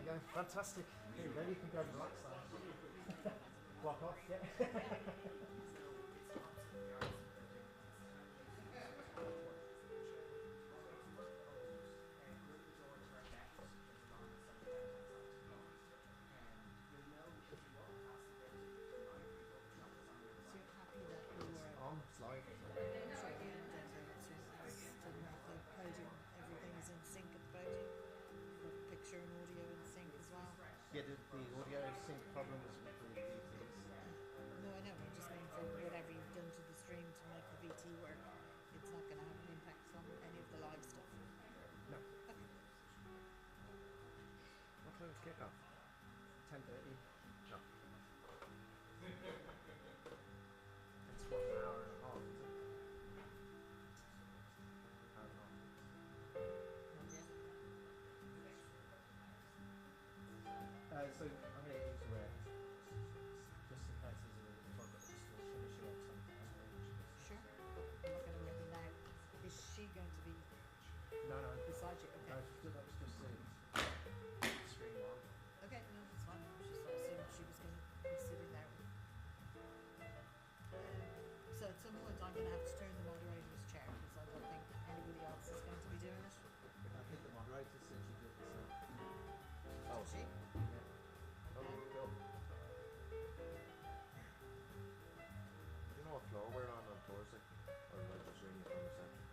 you go. Fantastic. There you go. You can go and relax now. Block off, yeah. On slide. Everything's in sync at the podium. Picture and audio in sync as well. Yeah, the audio sync problem was with the VTs. No, I know. I just mean for whatever you've done to the stream to make the VT work, it's not going to have an impact on any of the live stuff. No. Okay. What time is kick-off? 10:30. No. It's what, an hour and a half, is it? Hour and a half. So I'm going to use a red, just in case there's a topic that just will finish it up something. Sure. I'm not going to read it now. Is she going to be No. beside you? Okay. No, that was just stream one. Okay, no, that's fine. I was just assuming she was going to be sitting there. So at some point I'm going to have to turn the moderator's chair because I don't think anybody else is going to be doing it. I think the moderator said she did it, so. Oh, she? Yeah. Oh, cool. Do you know what floor we're on Thursday? Or am I just ringing you from reception?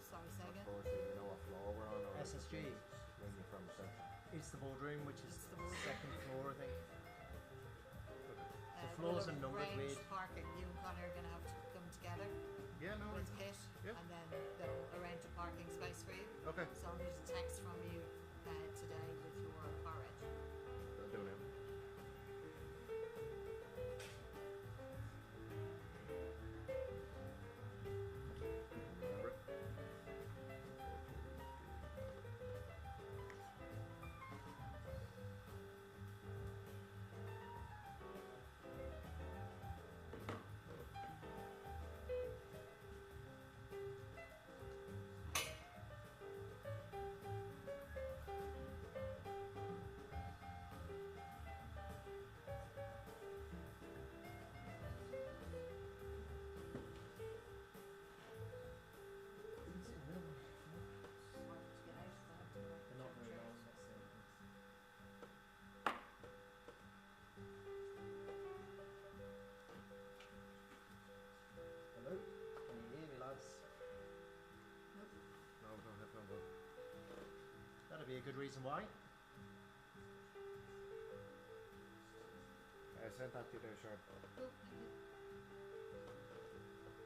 Sorry, say again? Thursday, do you know what floor we're on? Or SSG ringing you from reception? is the boardroom, which is It's the the boardroom. second floor, I think. The floors are numbered arranged with. parking. You and Connor are going to have to come together Yeah, no. with Kit, Yeah. and then they'll arrange a parking space for you. Okay. So I'll need a text from you today with your car reg. I'll do now. Remember it? They're not very long, that's the only thing. Hello? Can you hear me, lads? No, don't have no good. That'd be a good reason why. I sent that to you there, sure. Cool, thank you. These little stones are really noisy.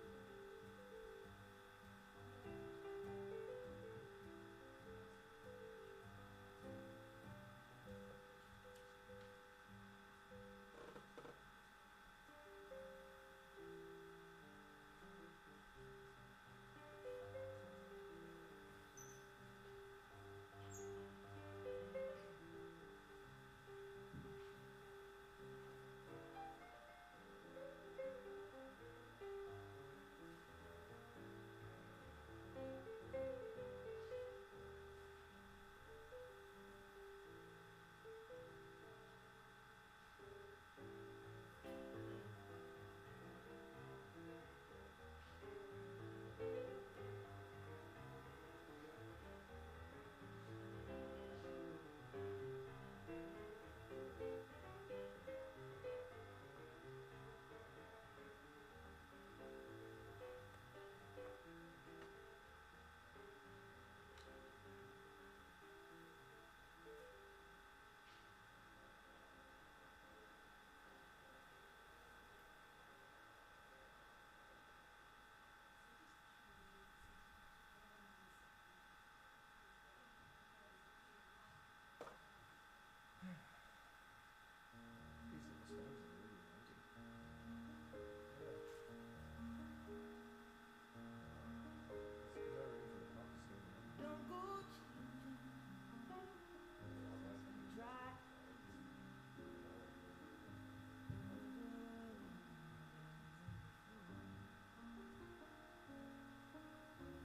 There's no room for the clocks here. Don't go dry.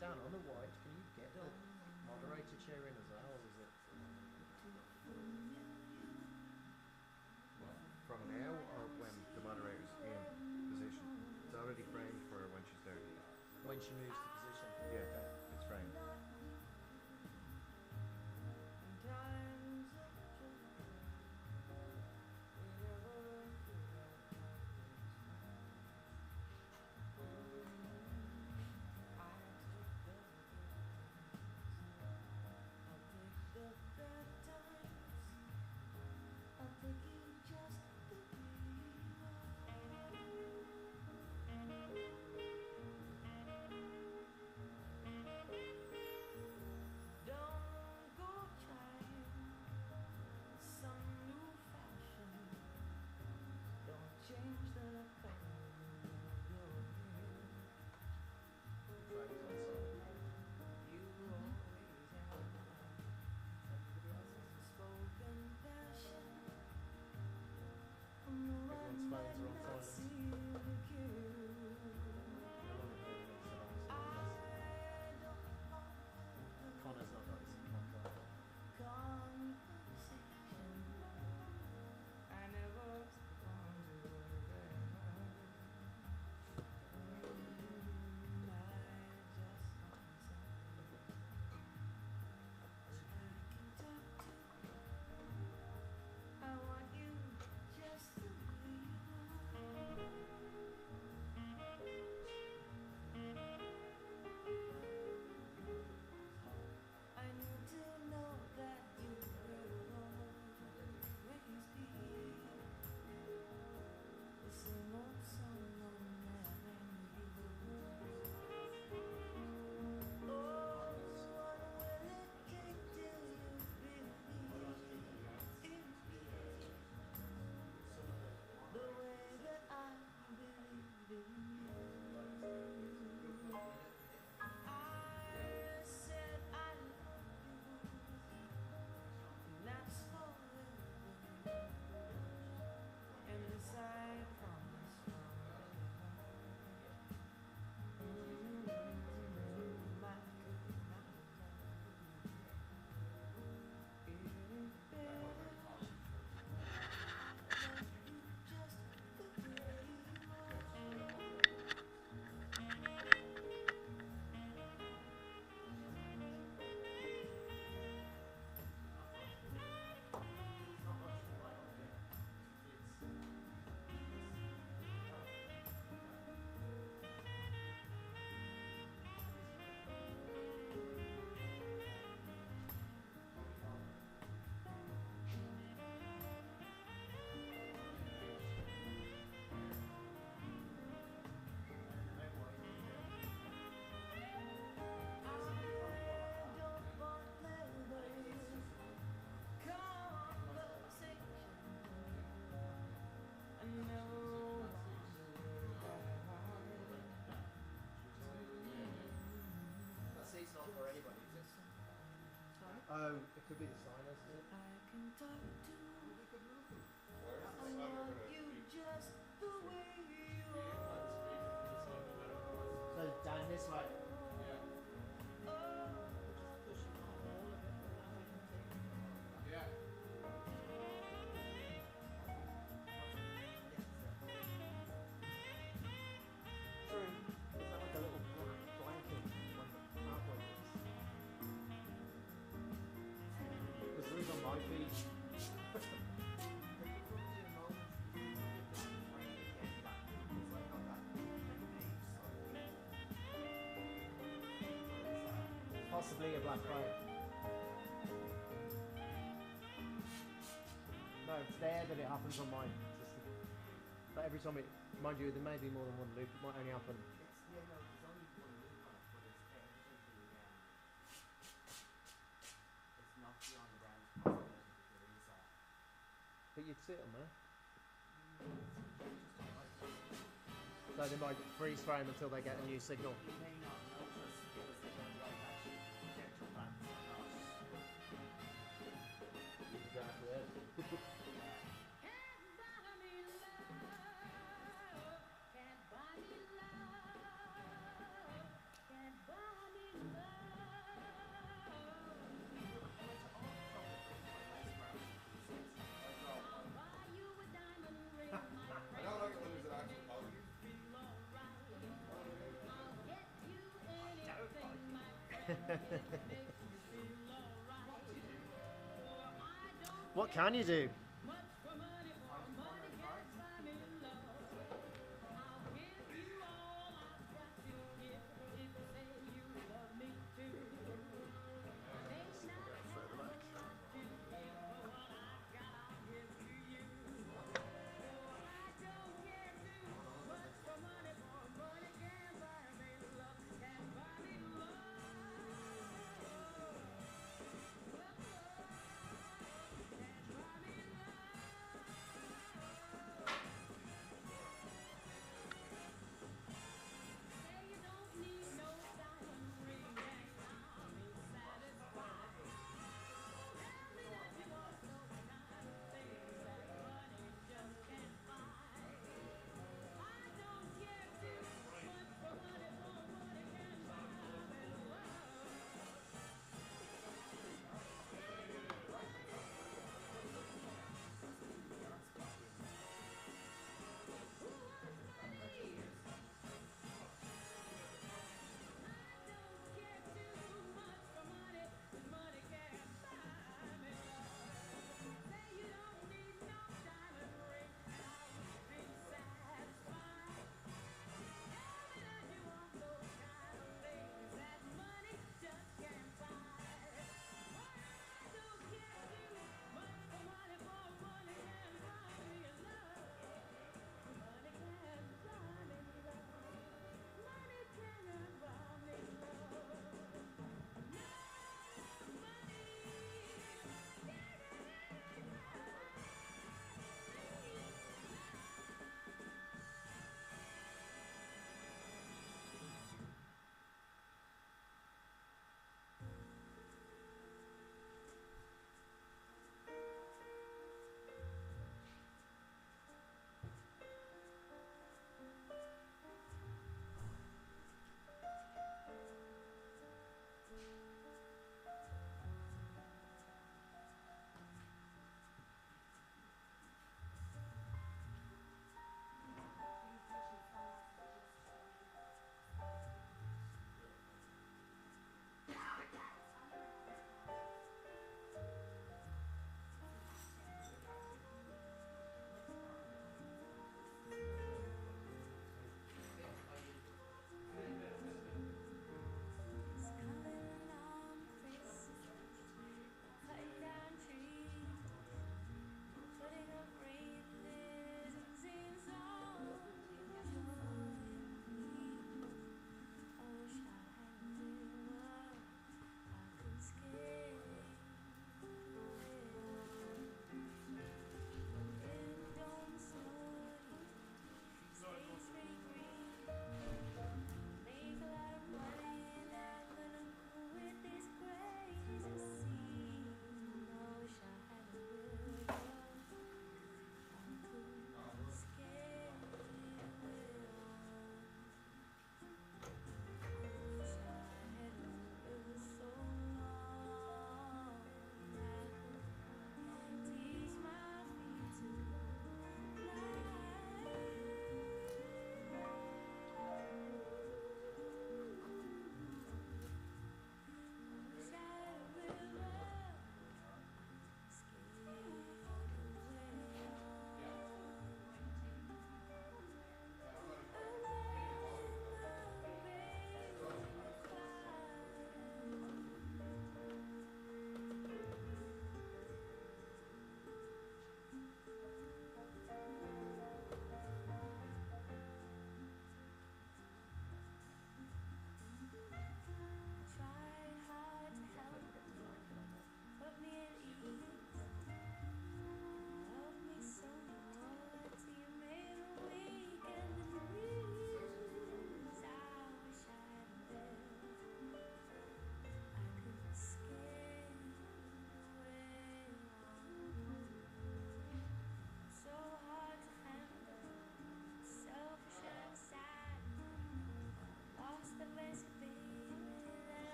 Dan, on the white, can you get the moderator chair in as well, or is it? From now or when the moderator's in position? It's already framed for when she's there. When she moves to position. Yeah, Okay. it's framed. Everyone's phones are on silent. Connor's not got his mic on. Oh, it could be the signers, is it? So down this way. Possibly a black phone. No, it's there that it happens on mine. But every time it, mind you, there may be more than one loop. It might only happen. But you'd see it on there. So they might freeze frame until they get a new signal. What can you do?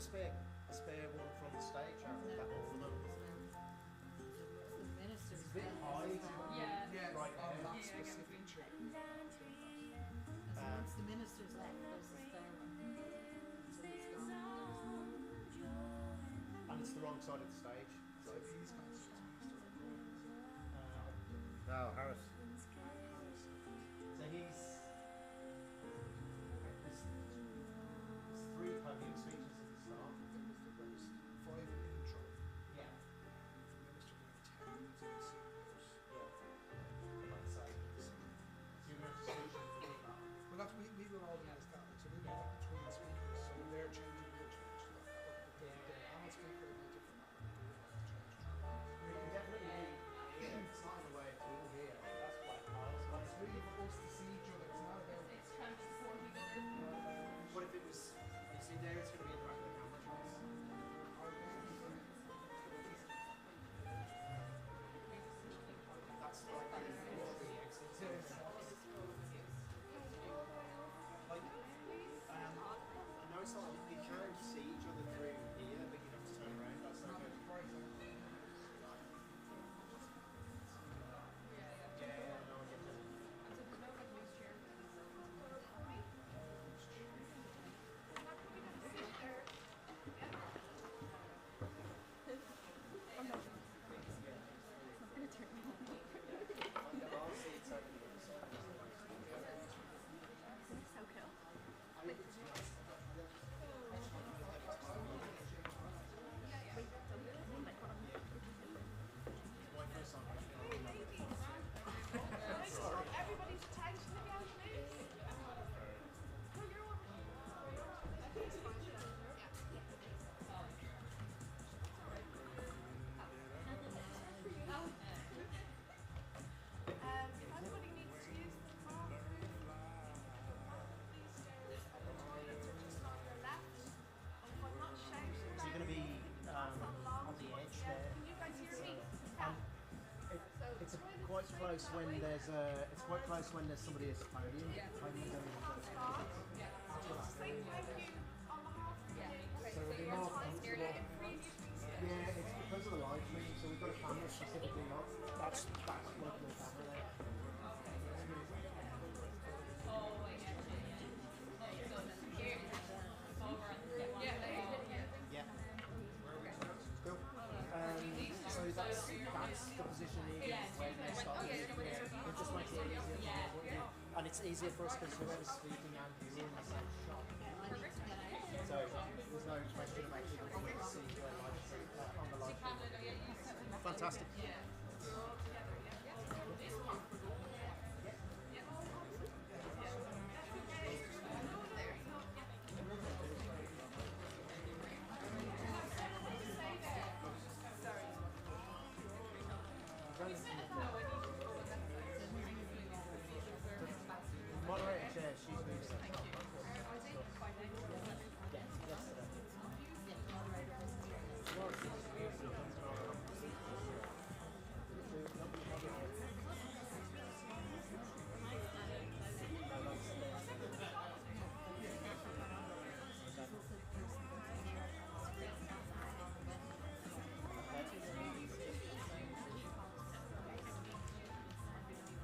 a spare one from the stage? Or is that all of them? The ministers. It's a bit high. Yeah, Right on there. that specific chair. Once the ministers left, there's a spare one. So it's gone. And it's the wrong side of the stage. So if he's fancy as minister, No, Harris. So he's there's three podium speeches at the start. there was 5 in the intro. Yeah. The minister gave 10 minutes in the CEOs. Like so you're going to speak between that. Well, that's, we will organise that. Like, so we'll do that between the speakers. So if they're changing, we'll change to that. But the panel speaker in a different manner. We can definitely hear. It's not in the way it's all here. That's quite miles away. It's really for us to see each other. It's not about. What if it was, you see there, it's going to be in the back of the camera shots. That's like the exit. Like, I know it's not, you can see each other through here, but you have to turn around, that's no good. Yeah, no, I get that. Everybody's attention again, please. Put your one. Everybody needs to use the bathroom. These stairs and the toilets are just on your left. And if I'm not shouting, So you're going to be on the edge there. Can you guys hear me? It's quite close when there's somebody at the podium. Say thank you on behalf of the So it'll be more comfortable. Yeah, it's because of the live stream, so we've got a camera specifically not. That's working the camera there. Yeah. Cool. So that's the positioning when they start moving. We'll just make it easier for everybody. And it's easier for us because whoever's speaking and viewing the same shot. So there's no question about people being able to see the live stream on the live stream. Fantastic. Moderator chair, she's moved.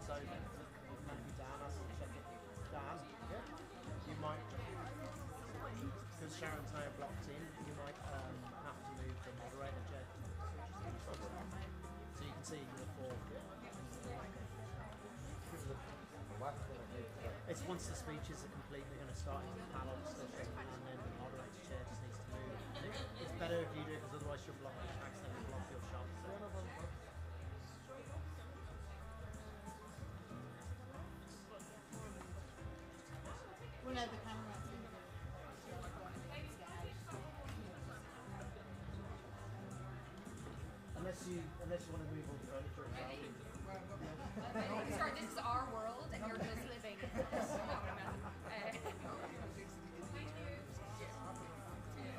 So maybe Dan has to check it. Dan, you might, because Sharon's now blocked in, you might have to move the moderator chair. So you can see your four. It's once the speeches are complete, they're going to start into the panel discussion, and then the moderator chair just needs to move. It's better if you do it, because otherwise you'll accidentally block your shot. We'll have the camera. Unless you want to move all the furniture as well. Sorry, this is our world and you're just living.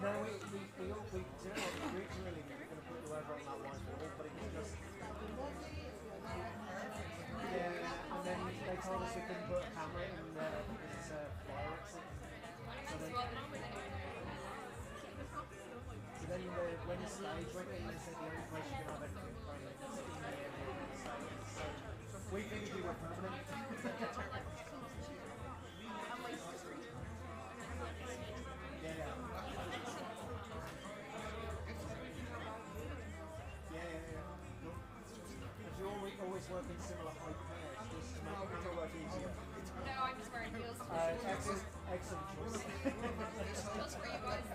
No, we originally were going to put you over on that white wall, but it was just. Yeah, and then they told us we couldn't put a camera in there because it's a fire exit. So then, stage when you said the only place you can have anything permanent is in the area of the stage. So we think we were permanent. Yeah. Because you always work in similar height pairs just to make your work easier. No, I'm just wearing heels. Excellent choice. Just for you guys.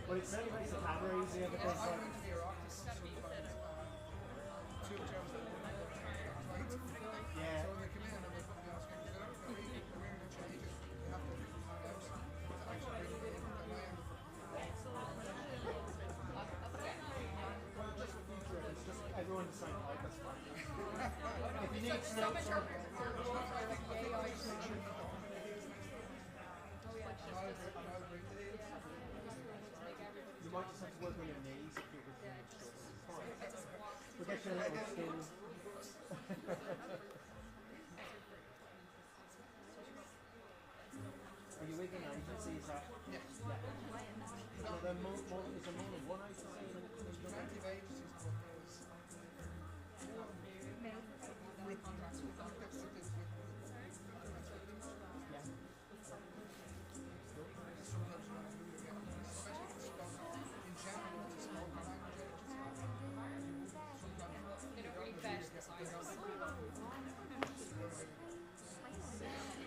Well, it certainly makes the camera easier because I went to the Iraqis sometimes, 2 jobs that were right. yeah. So when they come in and they put me on screen, they don't really, they're wearing the changes, they have to find out to actually bring it in than I am. Just for future, it's just everyone the same height, that's fine. If you need Some notes on, you might just have to work on your knees if you're with your shorts. It's fine. We'll get you a little skin. Are you with an agency? Is that? Yes. Yeah. So there is there more than one agency in Plenty of agencies, but there's with contracts with them. That's the thing. Yeah. Sometimes when you get, especially if it's spoken, in general, it's a spoken language agency. Sometimes They don't really vet the sizes.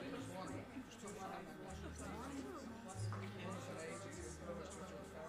there's one, there's two sign languages. One is an agency, and the other is just a fair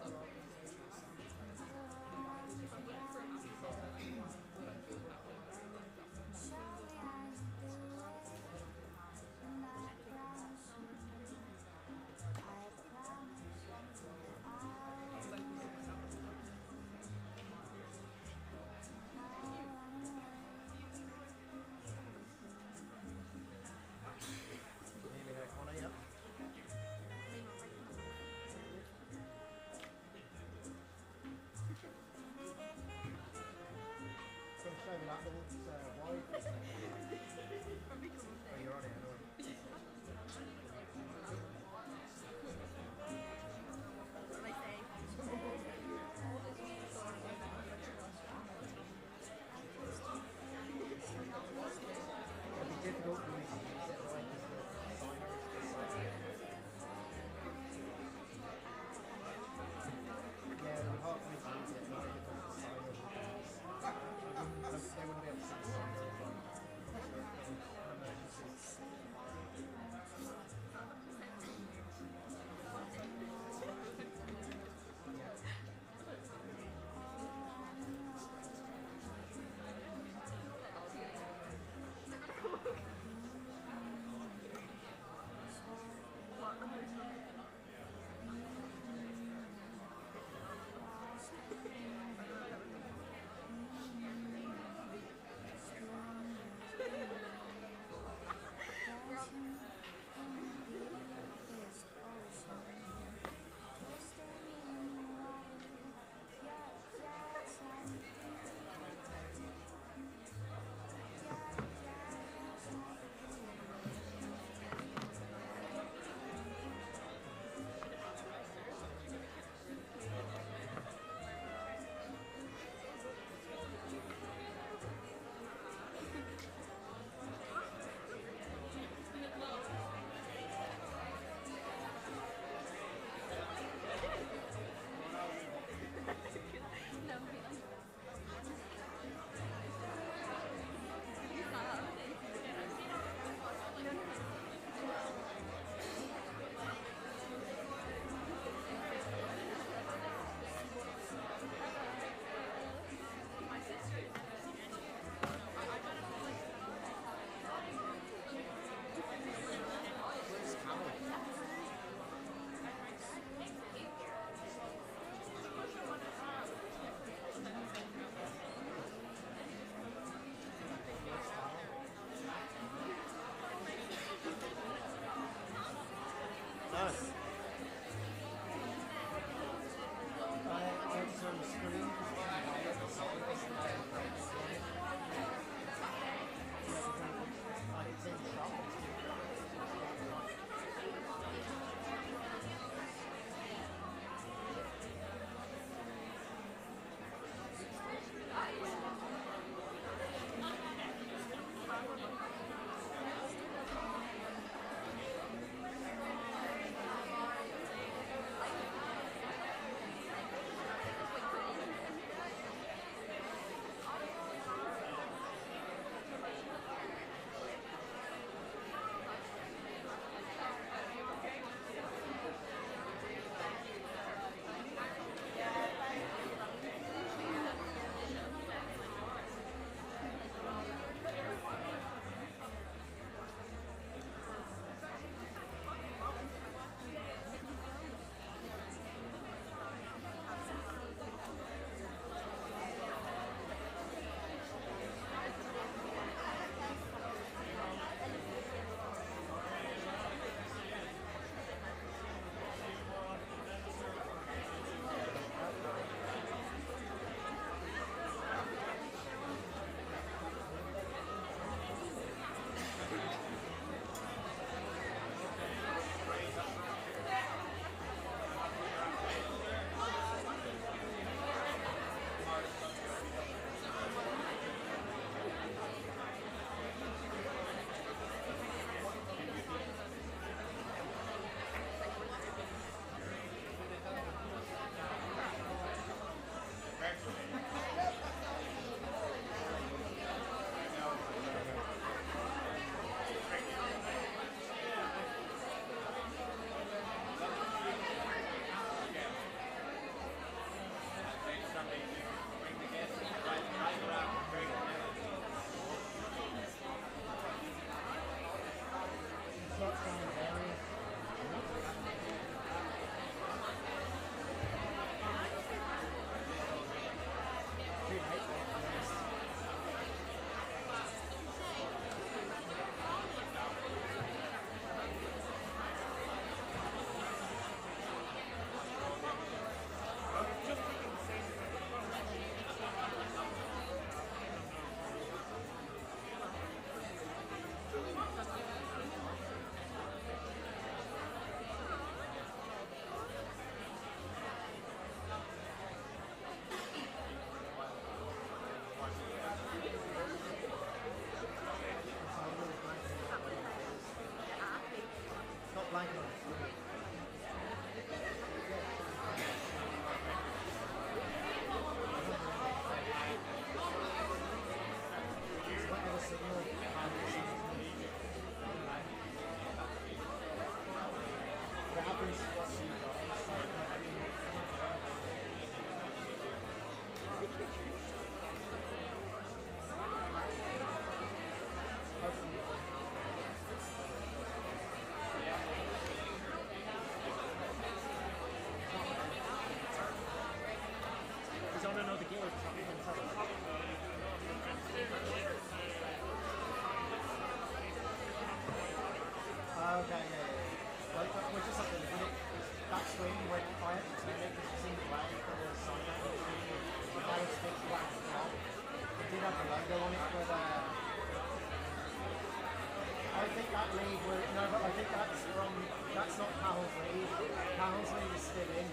think that lead was, no, but I think that's not Carol's lead. Carol's lead is still in.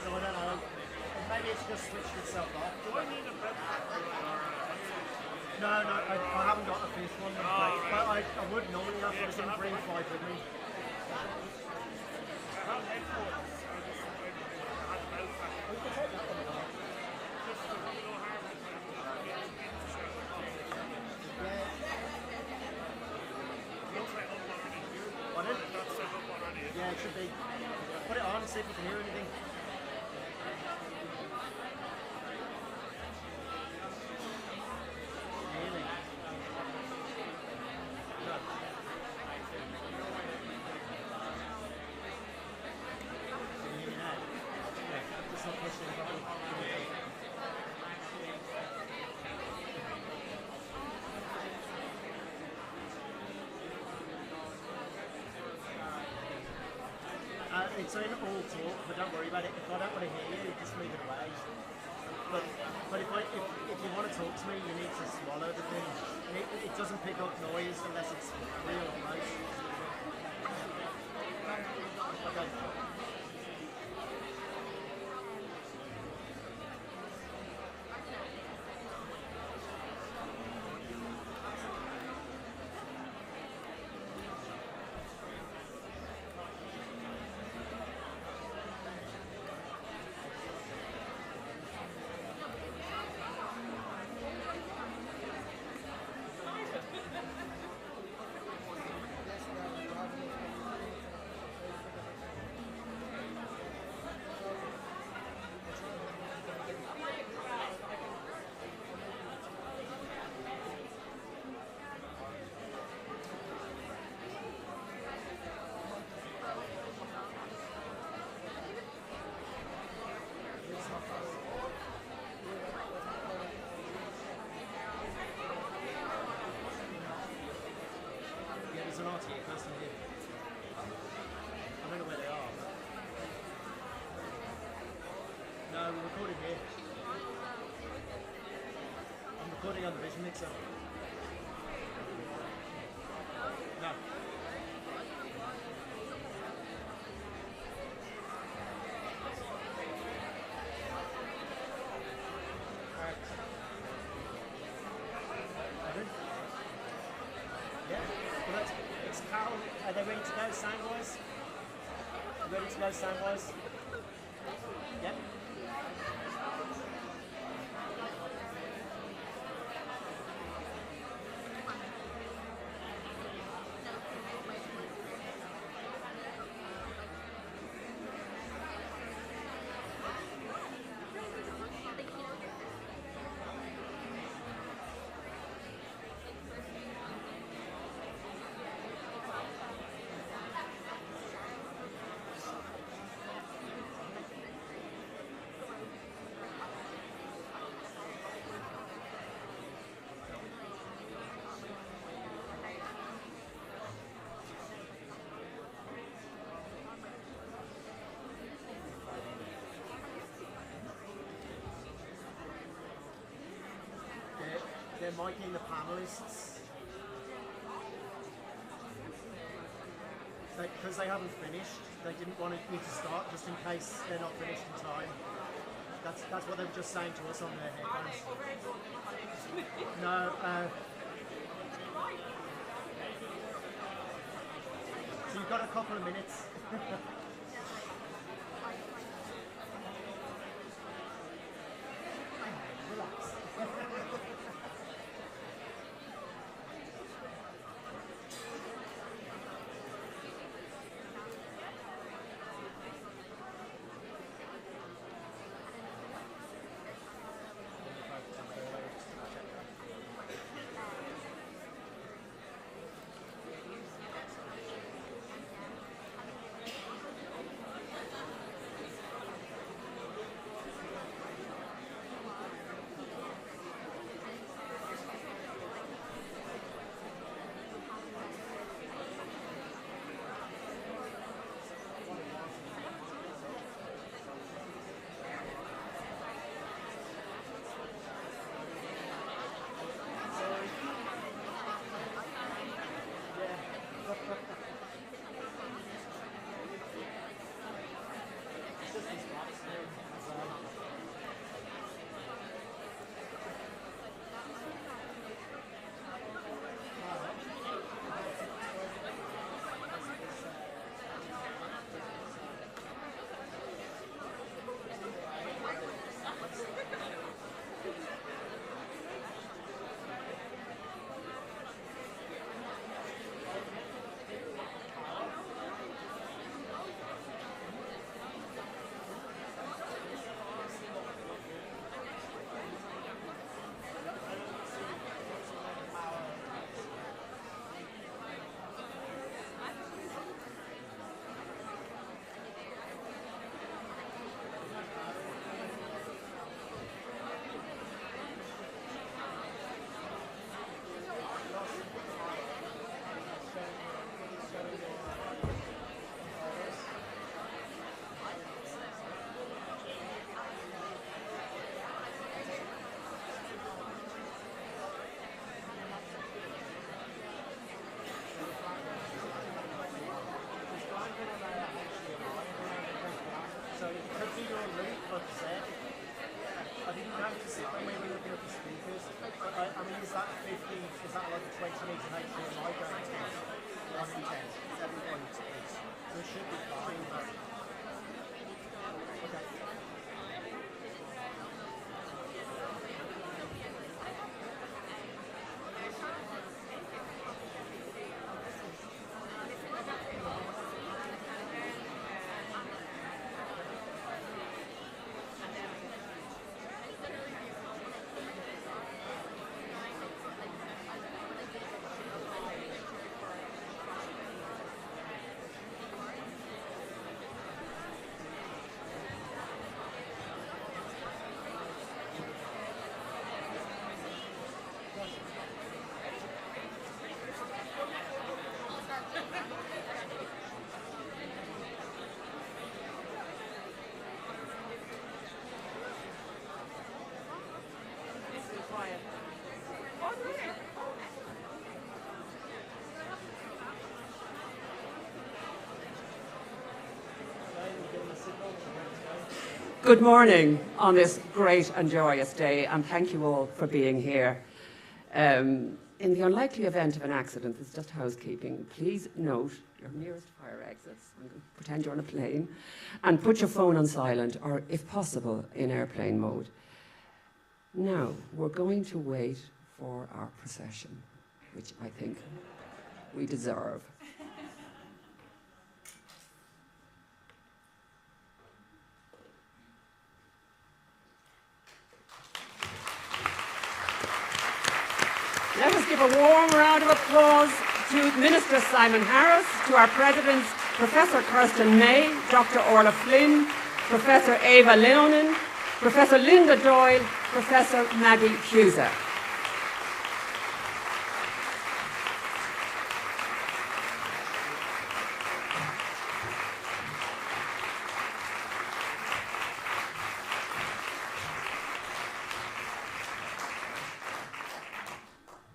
So I don't know. Maybe it's just switched itself off. Do I need a bread packet or No, I haven't got a fifth one. right. But I would normally have, but I didn't bring 5 with me. I have headphones? I just I had a bread packet. We can take that one along. Just to no harm in Yeah. Looks like up already. Pardon? That's set up already. Yeah, it should be. Put it on and see if you can hear anything. Really? No. Can you hear me now? Yeah, just not pushing the button. It's in all talk, but don't worry about it. If I don't want to hear you, just leave it away. But if you want to talk to me, you need to swallow the thing. And it doesn't pick up noise unless it's real close. Okay. Yeah, there's an RTA person here. I don't know where they are. No, we're recording here. I'm recording on the Vision Mixer. No. Pardon? Yeah. Well, it's Carol. Are they ready to go sound-wise? Ready to go sound-wise? Yep. They're miking the panelists. Because they haven't finished, they didn't want me to start just in case they're not finished in time. That's what they were just saying to us on their headphones. No, so you've got a couple of minutes. Relax. So it could be your route, but I didn't have to sit when we were looking at the speakers. I mean, is that 50, is that like 28 HDMI going to Less than 10, 7.8. So it should be fine, but Okay. Good morning on this great and joyous day, and thank you all for being here. In the unlikely event of an accident, it's just housekeeping, please note your nearest fire exits, and pretend you're on a plane, and put your phone on silent, or if possible, in airplane mode. Now, we're going to wait for our procession, which I think we deserve. Let us give a warm round of applause to Minister Simon Harris, to our Presidents, Professor Kirsten May, Dr. Orla Flynn, Professor Eeva Leinonen, Professor Linda Doyle, Professor Maggie Cusa.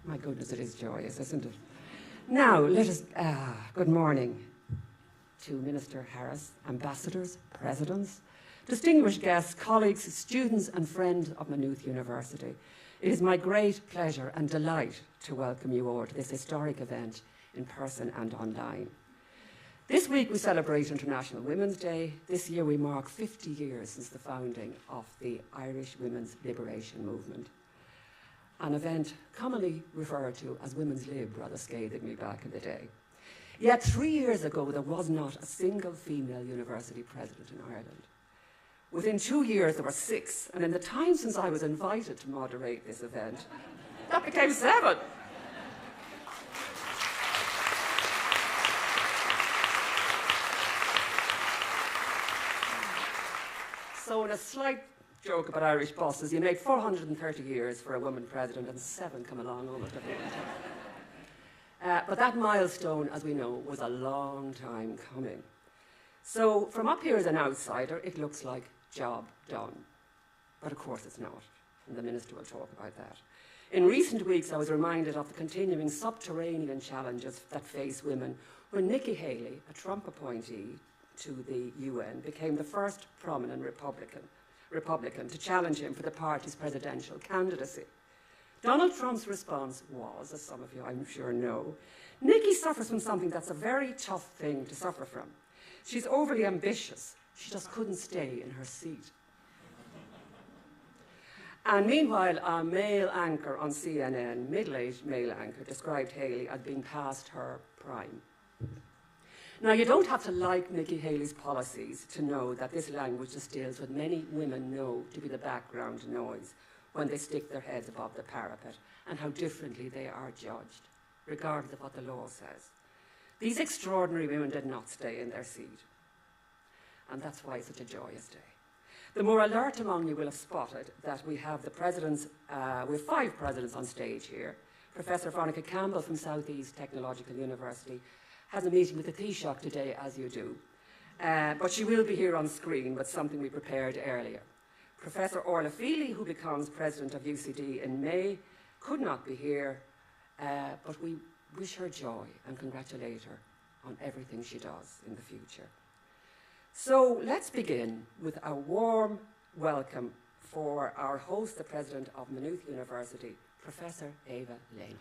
My goodness, it is joyous, isn't it? Now, let us, good morning to Minister Harris, ambassadors, presidents, distinguished guests, colleagues, students and friends of Maynooth University. It is my great pleasure and delight to welcome you all to this historic event in person and online. This week we celebrate International Women's Day. This year we mark 50 years since the founding of the Irish Women's Liberation Movement, an event commonly referred to as Women's Lib, rather scathingly back in the day. Yet 3 years ago, there was not a single female university president in Ireland. Within 2 years, there were 6, and in the time since I was invited to moderate this event, that became 7. So in a slight joke about Irish bosses, you made 430 years for a woman president and 7 come along almost every time. But that milestone, as we know, was a long time coming. So from up here as an outsider, it looks like job done. But of course it's not, and the Minister will talk about that. In recent weeks, I was reminded of the continuing subterranean challenges that face women when Nikki Haley, a Trump appointee to the UN, became the first prominent Republican to challenge him for the party's presidential candidacy. Donald Trump's response was, as some of you I'm sure know, Nikki suffers from something that's a very tough thing to suffer from. She's overly ambitious. She just couldn't stay in her seat. And meanwhile, a male anchor on CNN, middle-aged male anchor, described Haley as being past her prime. Now, you don't have to like Nikki Haley's policies to know that this language distills what many women know to be the background noise when they stick their heads above the parapet, and how differently they are judged, regardless of what the law says. These extraordinary women did not stay in their seat, and that's why it's such a joyous day. The more alert among you will have spotted that we have the presidents, we have 5 presidents on stage here. Professor Veronica Campbell from South East Technological University has a meeting with the Taoiseach today, as you do. But she will be here on screen with something we prepared earlier. Professor Orla Feely, who becomes president of UCD in May, could not be here, but we wish her joy and congratulate her on everything she does in the future. So let's begin with a warm welcome for our host, the President of Maynooth University, Professor Eeva Leinonen.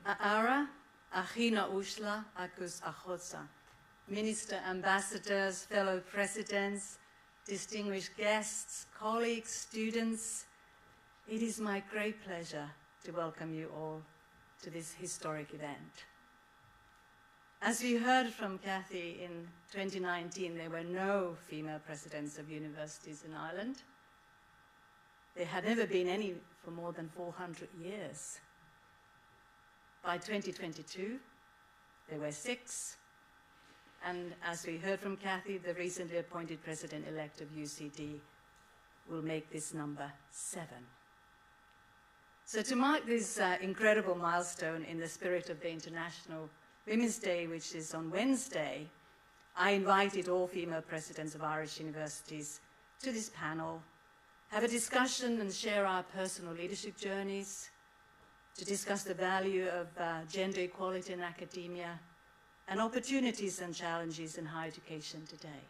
A'ara, Achina Ushla, Akus Achotsa, Minister, Ambassadors, fellow presidents, distinguished guests, colleagues, students, it is my great pleasure to welcome you all to this historic event. As we heard from Kathy, in 2019 there were no female presidents of universities in Ireland. There had never been any for more than 400 years. By 2022, there were 6. And as we heard from Kathy, the recently appointed president-elect of UCD will make this number 7. So to mark this incredible milestone in the spirit of the International Women's Day, which is on Wednesday, I invited all female presidents of Irish universities to this panel, have a discussion and share our personal leadership journeys, to discuss the value of gender equality in academia and opportunities and challenges in higher education today.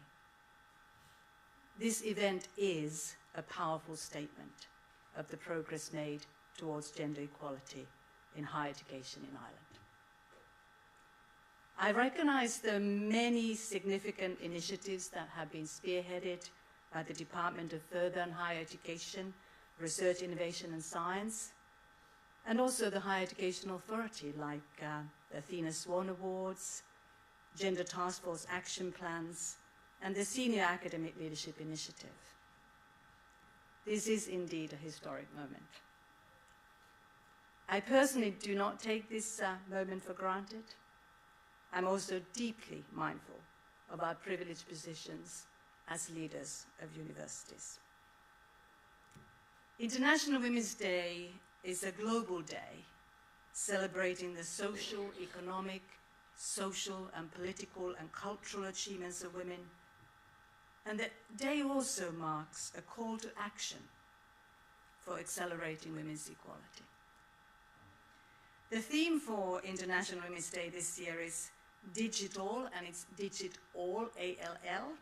This event is a powerful statement of the progress made towards gender equality in higher education in Ireland. I recognize the many significant initiatives that have been spearheaded by the Department of Further and Higher Education, Research, Innovation and Science, and also the Higher Education Authority, like the Athena Swan Awards, Gender Task Force Action Plans, and the Senior Academic Leadership Initiative. This is indeed a historic moment. I personally do not take this moment for granted. I'm also deeply mindful of our privileged positions as leaders of universities. International Women's Day is a global day celebrating the social, economic, social and political and cultural achievements of women. And the day also marks a call to action for accelerating women's equality. The theme for International Women's Day this year is Digital, and it's Digit-all, A-L-L,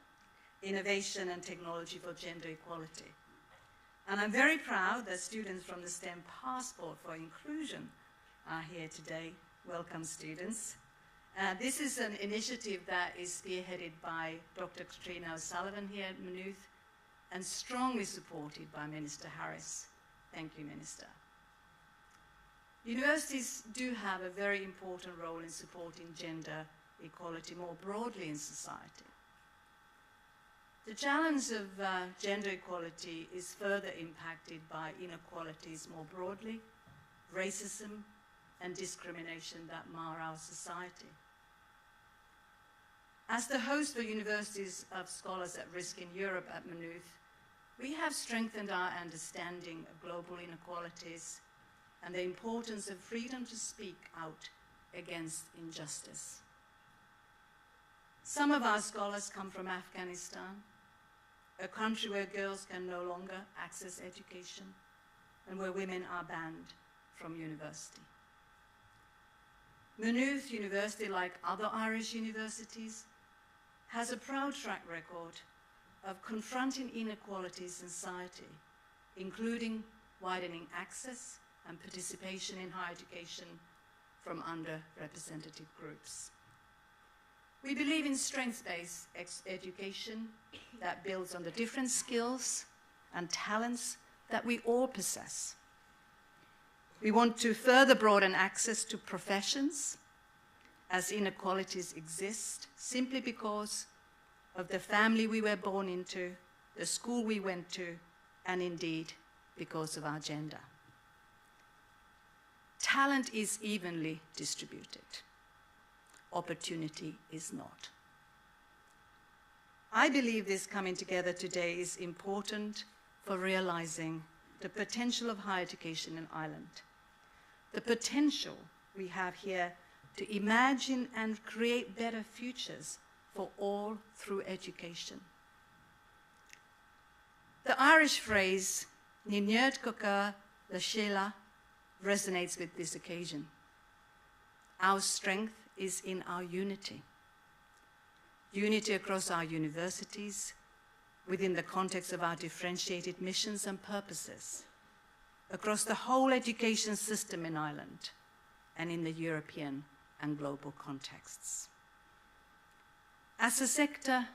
Innovation and Technology for Gender Equality. And I'm very proud that students from the STEM Passport for Inclusion are here today. Welcome, students. This is an initiative that is spearheaded by Dr. Katrina O'Sullivan here at Maynooth and strongly supported by Minister Harris. Thank you, Minister. Universities do have a very important role in supporting gender equality more broadly in society. The challenge of gender equality is further impacted by inequalities more broadly, racism and discrimination that mar our society. As the host for Universities of Scholars at Risk in Europe at Maynooth, we have strengthened our understanding of global inequalities and the importance of freedom to speak out against injustice. Some of our scholars come from Afghanistan, a country where girls can no longer access education and where women are banned from university. Maynooth University, like other Irish universities, has a proud track record of confronting inequalities in society, including widening access and participation in higher education from underrepresented groups. We believe in strengths-based education that builds on the different skills and talents that we all possess. We want to further broaden access to professions as inequalities exist simply because of the family we were born into, the school we went to, and indeed because of our gender. Talent is evenly distributed. Opportunity is not. I believe this coming together today is important for realizing the potential of higher education in Ireland, the potential we have here to imagine and create better futures for all through education. The Irish phrase, Ninjert Koka the Shela resonates with this occasion. Our strength is in our unity. Unity across our universities, within the context of our differentiated missions and purposes, across the whole education system in Ireland, and in the European and global contexts. As a sector,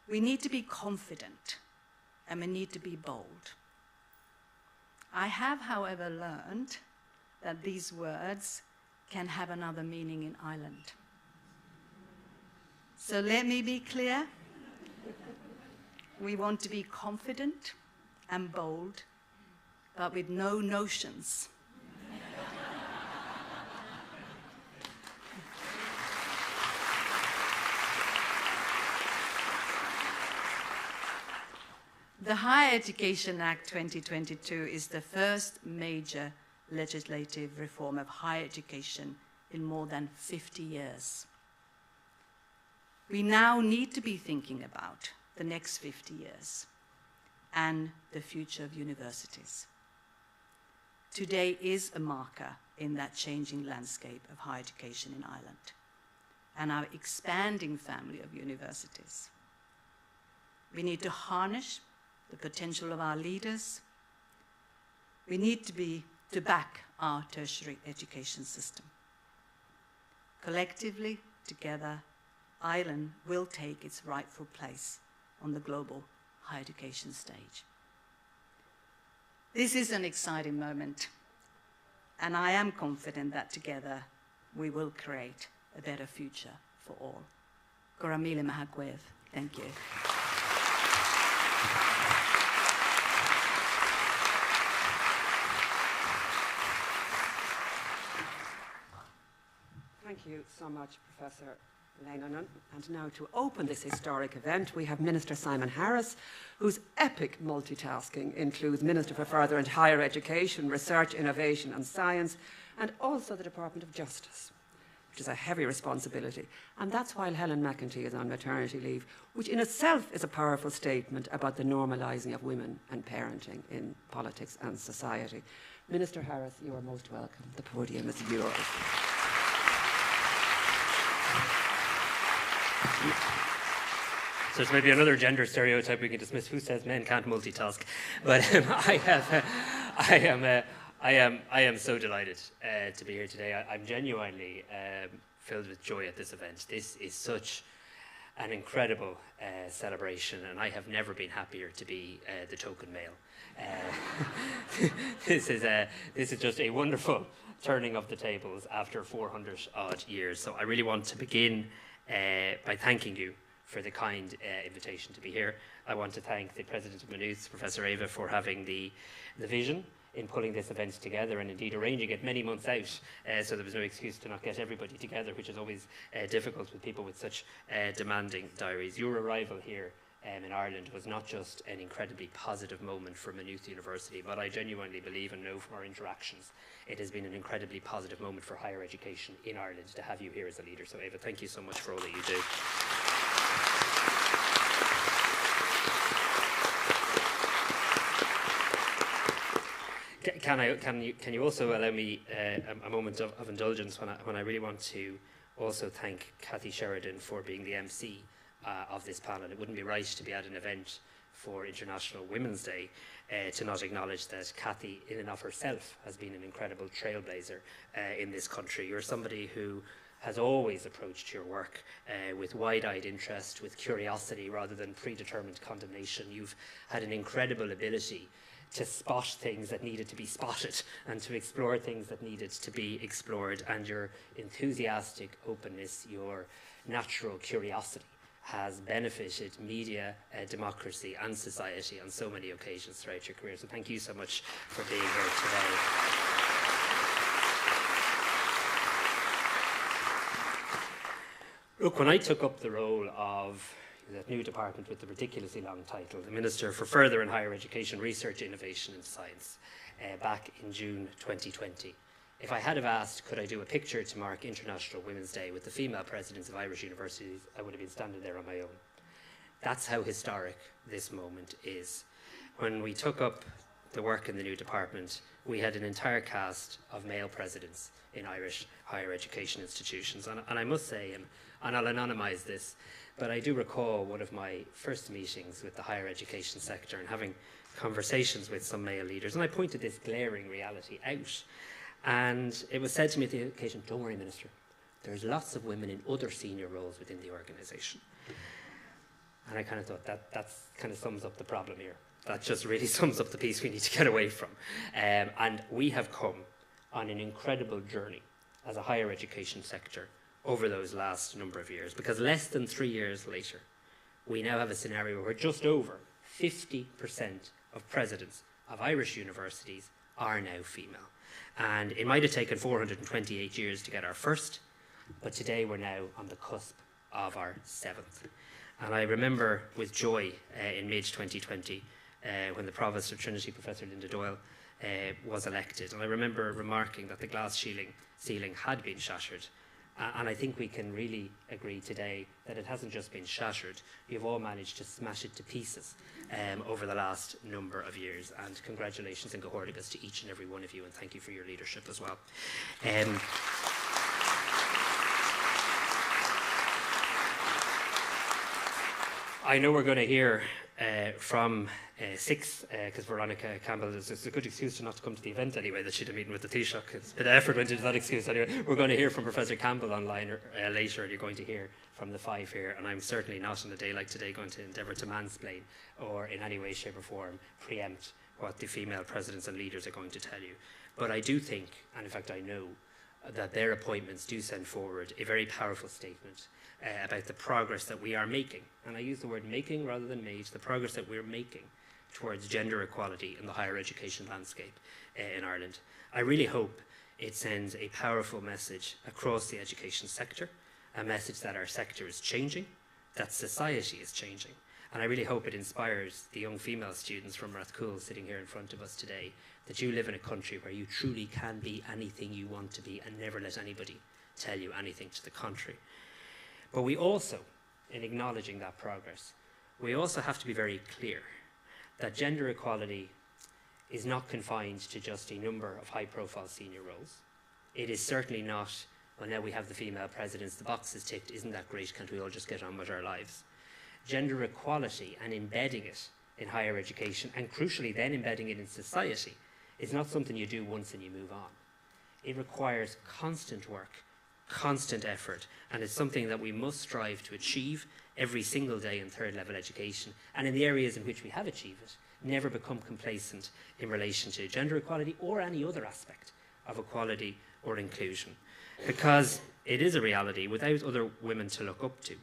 we need to be confident and we need to be bold. I have, however, learned that these words can have another meaning in Ireland. So let me be clear. We want to be confident and bold, but with no notions. The Higher Education Act 2022 is the first major legislative reform of higher education in more than 50 years. We now need to be thinking about the next 50 years and the future of universities. Today is a marker in that changing landscape of higher education in Ireland and our expanding family of universities. We need to harness the potential of our leaders. We need to back our tertiary education system. Collectively, together, Ireland will take its rightful place on the global higher education stage. This is an exciting moment, and I am confident that together we will create a better future for all. Goramile Mahakwev, thank you. Thank you so much, Professor Leinonen. And now to open this historic event, we have Minister Simon Harris, whose epic multitasking includes Minister for Further and Higher Education, Research, Innovation and Science, and also the Department of Justice, which is a heavy responsibility. And that's while Helen McEntee is on maternity leave, which in itself is a powerful statement about the normalising of women and parenting in politics and society. Minister Harris, you are most welcome. The podium is yours. So it's maybe another gender stereotype we can dismiss. Who says men can't multitask? But I am so delighted to be here today. I'm genuinely filled with joy at this event. This is such an incredible celebration, and I have never been happier to be the token male. This is just a wonderful turning of the tables after 400 odd years. So I really want to begin by thanking you for the kind invitation to be here. I want to thank the President of Maynooth, Professor Eeva, for having the vision in pulling this event together and indeed arranging it many months out, so there was no excuse to not get everybody together, which is always difficult with people with such demanding diaries. Your arrival here in Ireland was not just an incredibly positive moment for Maynooth University, but I genuinely believe and know from our interactions it has been an incredibly positive moment for higher education in Ireland to have you here as a leader. So Eeva, thank you so much for all that you do. Can you also allow me a moment of indulgence when I really want to also thank Cathy Sheridan for being the MC of this panel. It wouldn't be right to be at an event for International Women's Day to not acknowledge that Cathy in and of herself has been an incredible trailblazer in this country. You're somebody who has always approached your work with wide-eyed interest, with curiosity rather than predetermined condemnation. You've had an incredible ability to spot things that needed to be spotted and to explore things that needed to be explored, and your enthusiastic openness, your natural curiosity has benefited media, democracy and society on so many occasions throughout your career. So thank you so much for being here today. Look, when I took up the role of that new department with the ridiculously long title, the Minister for Further and Higher Education, Research, Innovation and Science, back in June 2020. If I had have asked, could I do a picture to mark International Women's Day with the female presidents of Irish universities, I would have been standing there on my own. That's how historic this moment is. When we took up the work in the new department, we had an entire cast of male presidents in Irish higher education institutions. And I must say, and I'll anonymise this, but I do recall one of my first meetings with the higher education sector and having conversations with some male leaders, and I pointed this glaring reality out. And it was said to me at the occasion, don't worry, Minister, there's lots of women in other senior roles within the organisation. And I kind of thought that kind of sums up the problem here. That just really sums up the piece we need to get away from. And we have come on an incredible journey as a higher education sector over those last number of years, because less than 3 years later, we now have a scenario where just over 50% of presidents of Irish universities are now female. And it might have taken 428 years to get our first, but today we're now on the cusp of our 7th. And I remember with joy in mid-2020 when the Provost of Trinity, Professor Linda Doyle, was elected. And I remember remarking that the glass ceiling had been shattered. And I think we can really agree today that it hasn't just been shattered. You've all managed to smash it to pieces over the last number of years. And congratulations and Gahordigas to each and every one of you, and thank you for your leadership as well. I know we're going to hear from six, because Veronica Campbell, it's a good excuse to not to come to the event anyway, that she'd a meeting with the Taoiseach. It's a bit of effort went into that excuse anyway. We're going to hear from Professor Campbell online later, and you're going to hear from the five here, and I'm certainly not on a day like today going to endeavour to mansplain or in any way, shape or form preempt what the female presidents and leaders are going to tell you. But I do think, and in fact I know, that their appointments do send forward a very powerful statement about the progress that we are making, and I use the word making rather than made, the progress that we're making towards gender equality in the higher education landscape in Ireland. I really hope it sends a powerful message across the education sector, a message that our sector is changing, that society is changing, and I really hope it inspires the young female students from Rathcoole sitting here in front of us today, that you live in a country where you truly can be anything you want to be and never let anybody tell you anything to the contrary. But we also, in acknowledging that progress, we also have to be very clear that gender equality is not confined to just a number of high-profile senior roles. It is certainly not, well, now we have the female presidents, the box is ticked, isn't that great, can't we all just get on with our lives? Gender equality and embedding it in higher education, and crucially then embedding it in society, is not something you do once and you move on. It requires constant work, constant effort, and it's something that we must strive to achieve every single day in third level education, and in the areas in which we have achieved it, never become complacent in relation to gender equality or any other aspect of equality or inclusion. Because it is a reality, without other women to look up to,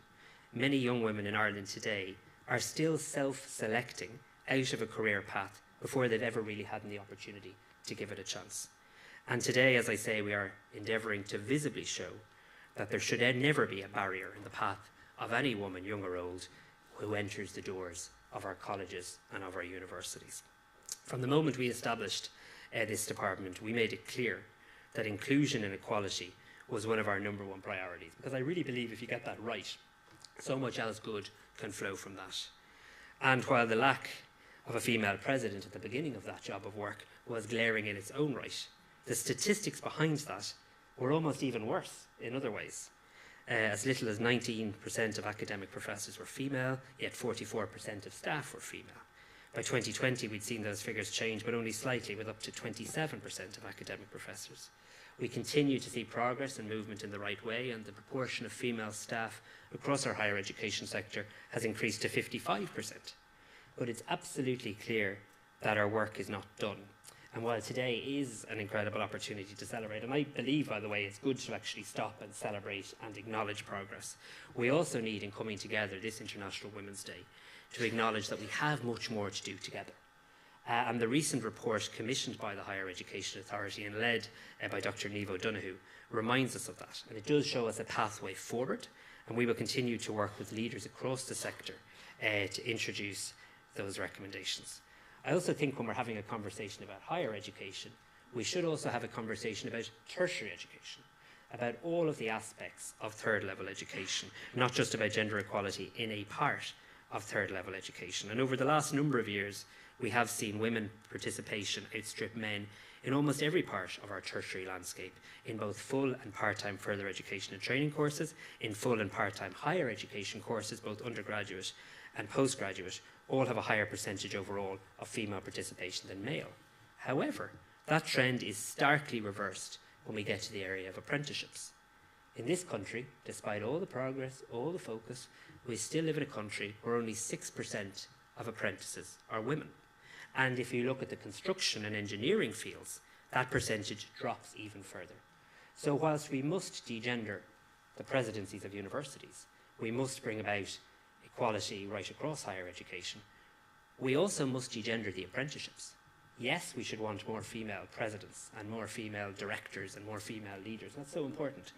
many young women in Ireland today are still self-selecting out of a career path before they've ever really had the opportunity to give it a chance. And today, as I say, we are endeavouring to visibly show that there should never be a barrier in the path of any woman, young or old, who enters the doors of our colleges and of our universities. From the moment we established this department, we made it clear that inclusion and equality was one of our #1 priorities, because I really believe if you get that right, so much else good can flow from that. And while the lack of a female president at the beginning of that job of work was glaring in its own right, the statistics behind that were almost even worse in other ways. As little as 19% of academic professors were female, yet 44% of staff were female. By 2020, we'd seen those figures change, but only slightly, with up to 27% of academic professors. We continue to see progress and movement in the right way, and the proportion of female staff across our higher education sector has increased to 55%. But it's absolutely clear that our work is not done. And while today is an incredible opportunity to celebrate, and I believe, by the way, it's good to actually stop and celebrate and acknowledge progress, we also need, in coming together this International Women's Day, to acknowledge that we have much more to do together. And the recent report commissioned by the Higher Education Authority and led by Dr. Niamh O'Donoghue reminds us of that. And it does show us a pathway forward, and we will continue to work with leaders across the sector to introduce those recommendations. I also think when we're having a conversation about higher education, we should also have a conversation about tertiary education, about all of the aspects of third level education, not just about gender equality in a part of third level education. And over the last number of years, we have seen women participation outstrip men in almost every part of our tertiary landscape, in both full and part-time further education and training courses, in full and part-time higher education courses, both undergraduate and postgraduate, all have a higher percentage overall of female participation than male. However, that trend is starkly reversed when we get to the area of apprenticeships. In this country, despite all the progress, all the focus, we still live in a country where only 6% of apprentices are women. And if you look at the construction and engineering fields, that percentage drops even further. So whilst we must degender the presidencies of universities, we must bring about equality right across higher education, we also must degender the apprenticeships. Yes, we should want more female presidents and more female directors and more female leaders. That's so important.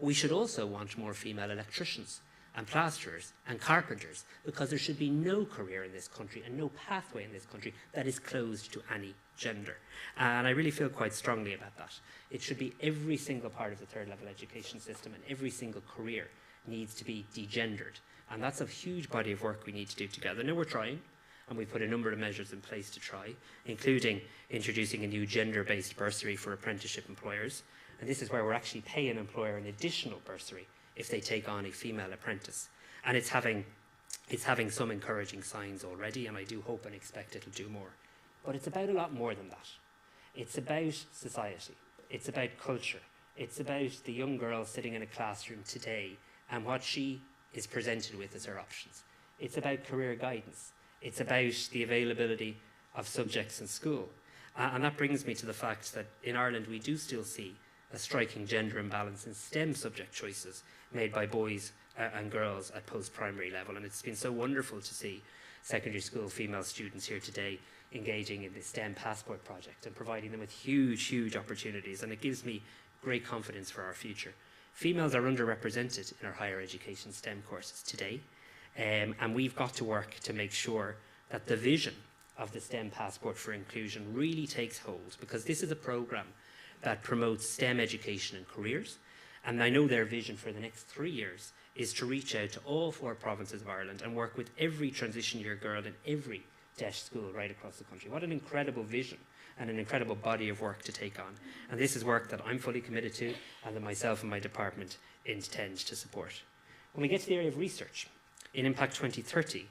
We should also want more female electricians and plasterers and carpenters, because there should be no career in this country and no pathway in this country that is closed to any gender. And I really feel quite strongly about that. It should be every single part of the third level education system, and every single career needs to be degendered. And that's a huge body of work we need to do together. Now we're trying, and we put a number of measures in place to try, including introducing a new gender-based bursary for apprenticeship employers. And this is where we're actually paying an employer an additional bursary if they take on a female apprentice. And it's having some encouraging signs already, and I do hope and expect it'll do more. But it's about a lot more than that. It's about society. It's about culture. It's about the young girl sitting in a classroom today and what she is presented with as her options. It's about career guidance. It's about the availability of subjects in school. And that brings me to the fact that in Ireland we do still see a striking gender imbalance in STEM subject choices made by boys and girls at post-primary level. And it's been so wonderful to see secondary school female students here today engaging in the STEM passport project and providing them with huge, huge opportunities. And it gives me great confidence for our future. Females are underrepresented in our higher education STEM courses today. And we've got to work to make sure that the vision of the STEM passport for inclusion really takes hold, because this is a programme that promotes STEM education and careers. And I know their vision for the next 3 years is to reach out to all 4 provinces of Ireland and work with every transition year girl in every DESH school right across the country. What an incredible vision and an incredible body of work to take on. And this is work that I'm fully committed to and that myself and my department intend to support. When we get to the area of research, in Impact 2030,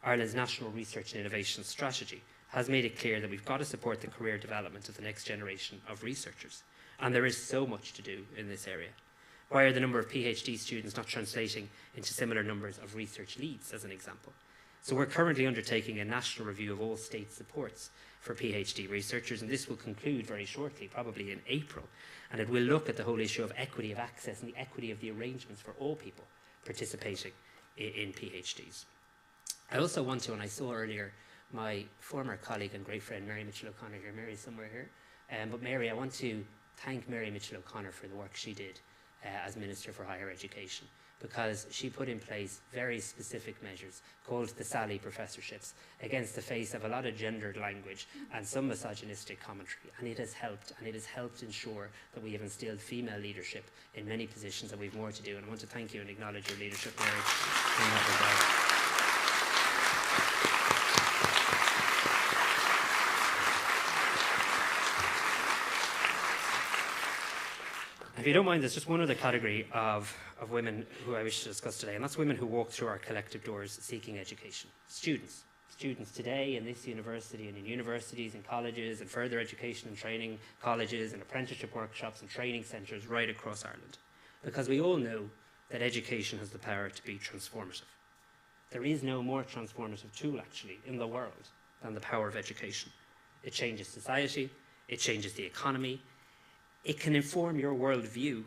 Ireland's National Research and Innovation Strategy has made it clear that we've got to support the career development of the next generation of researchers. And there is so much to do in this area. Why are the number of PhD students not translating into similar numbers of research leads, as an example? So we're currently undertaking a national review of all state supports for PhD researchers, and this will conclude very shortly, probably in April. And it will look at the whole issue of equity of access and the equity of the arrangements for all people participating in PhDs. I also want to, and I saw earlier my former colleague and great friend Mary Mitchell O'Connor here. Mary's somewhere here. But Mary, I want to thank Mary Mitchell O'Connor for the work she did as Minister for Higher Education, because she put in place very specific measures called the Sally professorships against the face of a lot of gendered language and some misogynistic commentary. And it has helped ensure that we have instilled female leadership in many positions, and we have more to do. And I want to thank you and acknowledge your leadership, Mary, in that regard. If you don't mind, there's just one other category of women who I wish to discuss today, and that's women who walk through our collective doors seeking education. Students. Students today in this university and in universities and colleges and further education and training colleges and apprenticeship workshops and training centres right across Ireland. Because we all know that education has the power to be transformative. There is no more transformative tool, actually, in the world than the power of education. It changes society, it changes the economy, it can inform your worldview,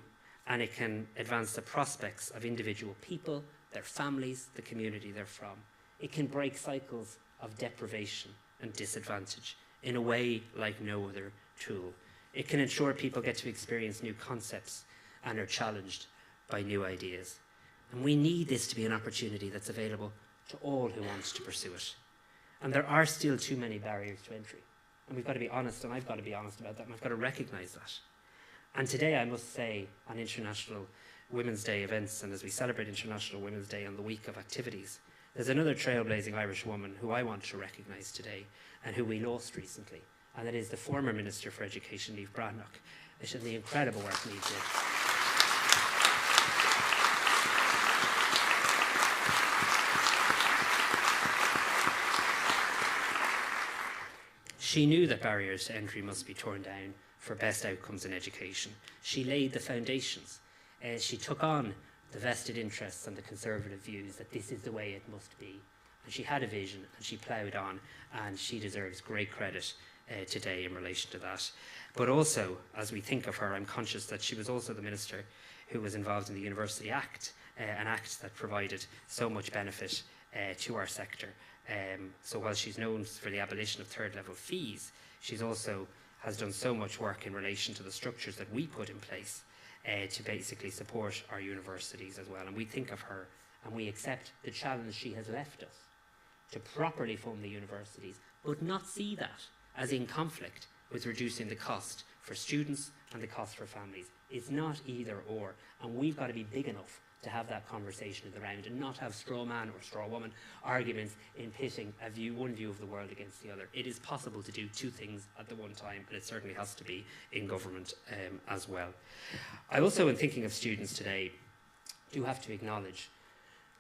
and it can advance the prospects of individual people, their families, the community they're from. It can break cycles of deprivation and disadvantage in a way like no other tool. It can ensure people get to experience new concepts and are challenged by new ideas. And we need this to be an opportunity that's available to all who want to pursue it. And there are still too many barriers to entry. And we've got to be honest, and I've got to be honest about that, and I've got to recognise that. And today, I must say, on International Women's Day events, and as we celebrate International Women's Day and the week of activities, There's another trailblazing Irish woman who I want to recognise today and who we lost recently, and that is the former Minister for Education, Eeva Leinonen, and the incredible work Niamh did. She knew that barriers to entry must be torn down for best outcomes in education. She laid the foundations. She took on the vested interests and the conservative views that this is the way it must be. And she had a vision and she ploughed on, and she deserves great credit today in relation to that. But also, as we think of her, I'm conscious that she was also the minister who was involved in the University Act, an act that provided so much benefit to our sector. So while she's known for the abolition of third level fees, she's also has done so much work in relation to the structures that we put in place to basically support our universities as well. And we think of her and we accept the challenge she has left us to properly fund the universities, but not see that as in conflict with reducing the cost for students and the cost for families. It's not either or, and we've got to be big enough to have that conversation in the round and not have straw man or straw woman arguments in pitting one view of the world against the other. It is possible to do two things at the one time, and it certainly has to be in government as well. I also, in thinking of students today, do have to acknowledge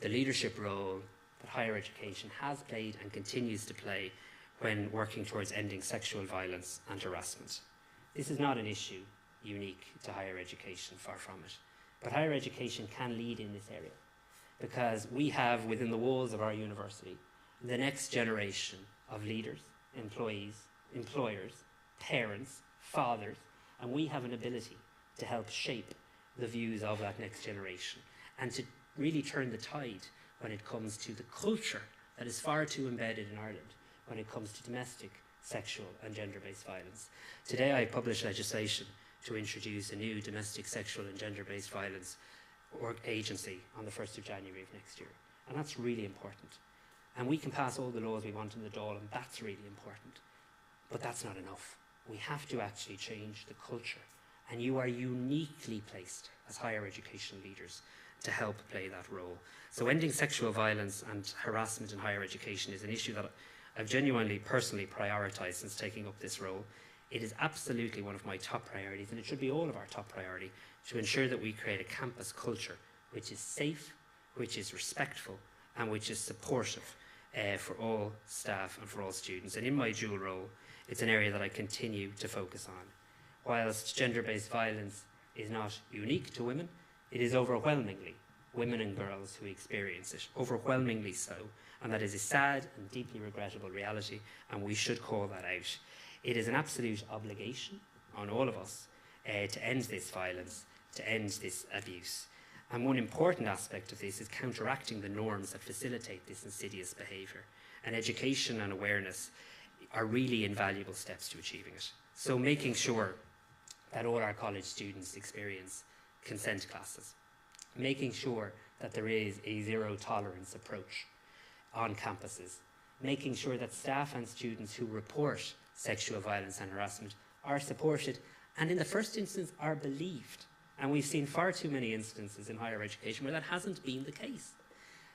the leadership role that higher education has played and continues to play when working towards ending sexual violence and harassment. This is not an issue unique to higher education, far from it. But higher education can lead in this area because we have within the walls of our university the next generation of leaders, employees, employers, parents, fathers, and we have an ability to help shape the views of that next generation and to really turn the tide when it comes to the culture that is far too embedded in Ireland when it comes to domestic, sexual and gender-based violence. Today I published legislation to introduce a new domestic, sexual and gender-based violence agency on the 1st of January of next year. And that's really important. And we can pass all the laws we want in the Dáil, and that's really important. But that's not enough. We have to actually change the culture. And you are uniquely placed as higher education leaders to help play that role. So ending sexual violence and harassment in higher education is an issue that I've genuinely, personally prioritised since taking up this role. It is absolutely one of my top priorities, and it should be all of our top priority, to ensure that we create a campus culture which is safe, which is respectful, and which is supportive for all staff and for all students. And in my dual role, it's an area that I continue to focus on. Whilst gender-based violence is not unique to women, it is overwhelmingly women and girls who experience it, overwhelmingly so. And that is a sad and deeply regrettable reality, and we should call that out. It is an absolute obligation on all of us to end this violence, to end this abuse. And one important aspect of this is counteracting the norms that facilitate this insidious behaviour. And education and awareness are really invaluable steps to achieving it. So making sure that all our college students experience consent classes, making sure that there is a zero tolerance approach on campuses, making sure that staff and students who report sexual violence and harassment are supported and in the first instance are believed. And we've seen far too many instances in higher education where that hasn't been the case.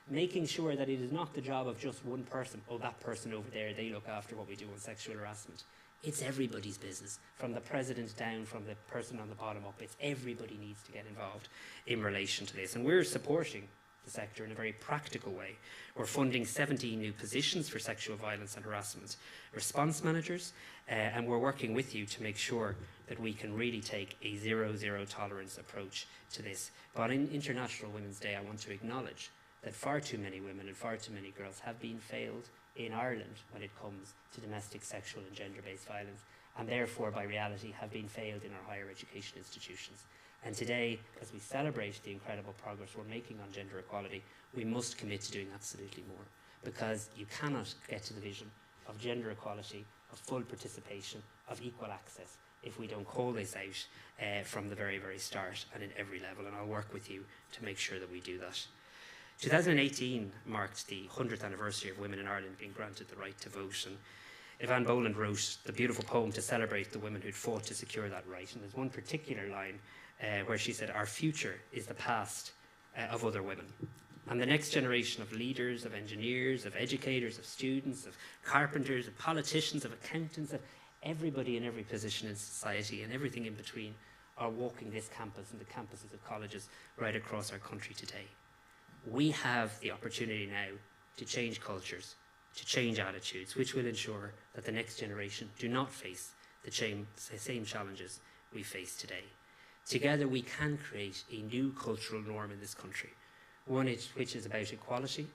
Making sure that it is not the job of just one person, oh, that person over there, they look after what we do on sexual harassment. It's everybody's business, from the president down, from the person on the bottom up. It's everybody needs to get involved in relation to this. And we're supporting the sector in a very practical way. We're funding 17 new positions for sexual violence and harassment response managers, and we're working with you to make sure that we can really take a zero tolerance approach to this. But on International Women's Day, I want to acknowledge that far too many women and far too many girls have been failed in Ireland when it comes to domestic, sexual and gender-based violence, and therefore by reality have been failed in our higher education institutions. And today, as we celebrate the incredible progress we're making on gender equality, we must commit to doing absolutely more, because you cannot get to the vision of gender equality, of full participation, of equal access, if we don't call this out from the very, very start and in every level. And I'll work with you to make sure that we do that. 2018 marked the 100th anniversary of women in Ireland being granted the right to vote, and Evan Boland wrote the beautiful poem to celebrate the women who'd fought to secure that right. And there's one particular line where she said, "Our future is the past of other women." And the next generation of leaders, of engineers, of educators, of students, of carpenters, of politicians, of accountants, of everybody in every position in society and everything in between are walking this campus and the campuses of colleges right across our country today. We have the opportunity now to change cultures, to change attitudes, which will ensure that the next generation do not face the same challenges we face today. Together we can create a new cultural norm in this country, one which is about equality,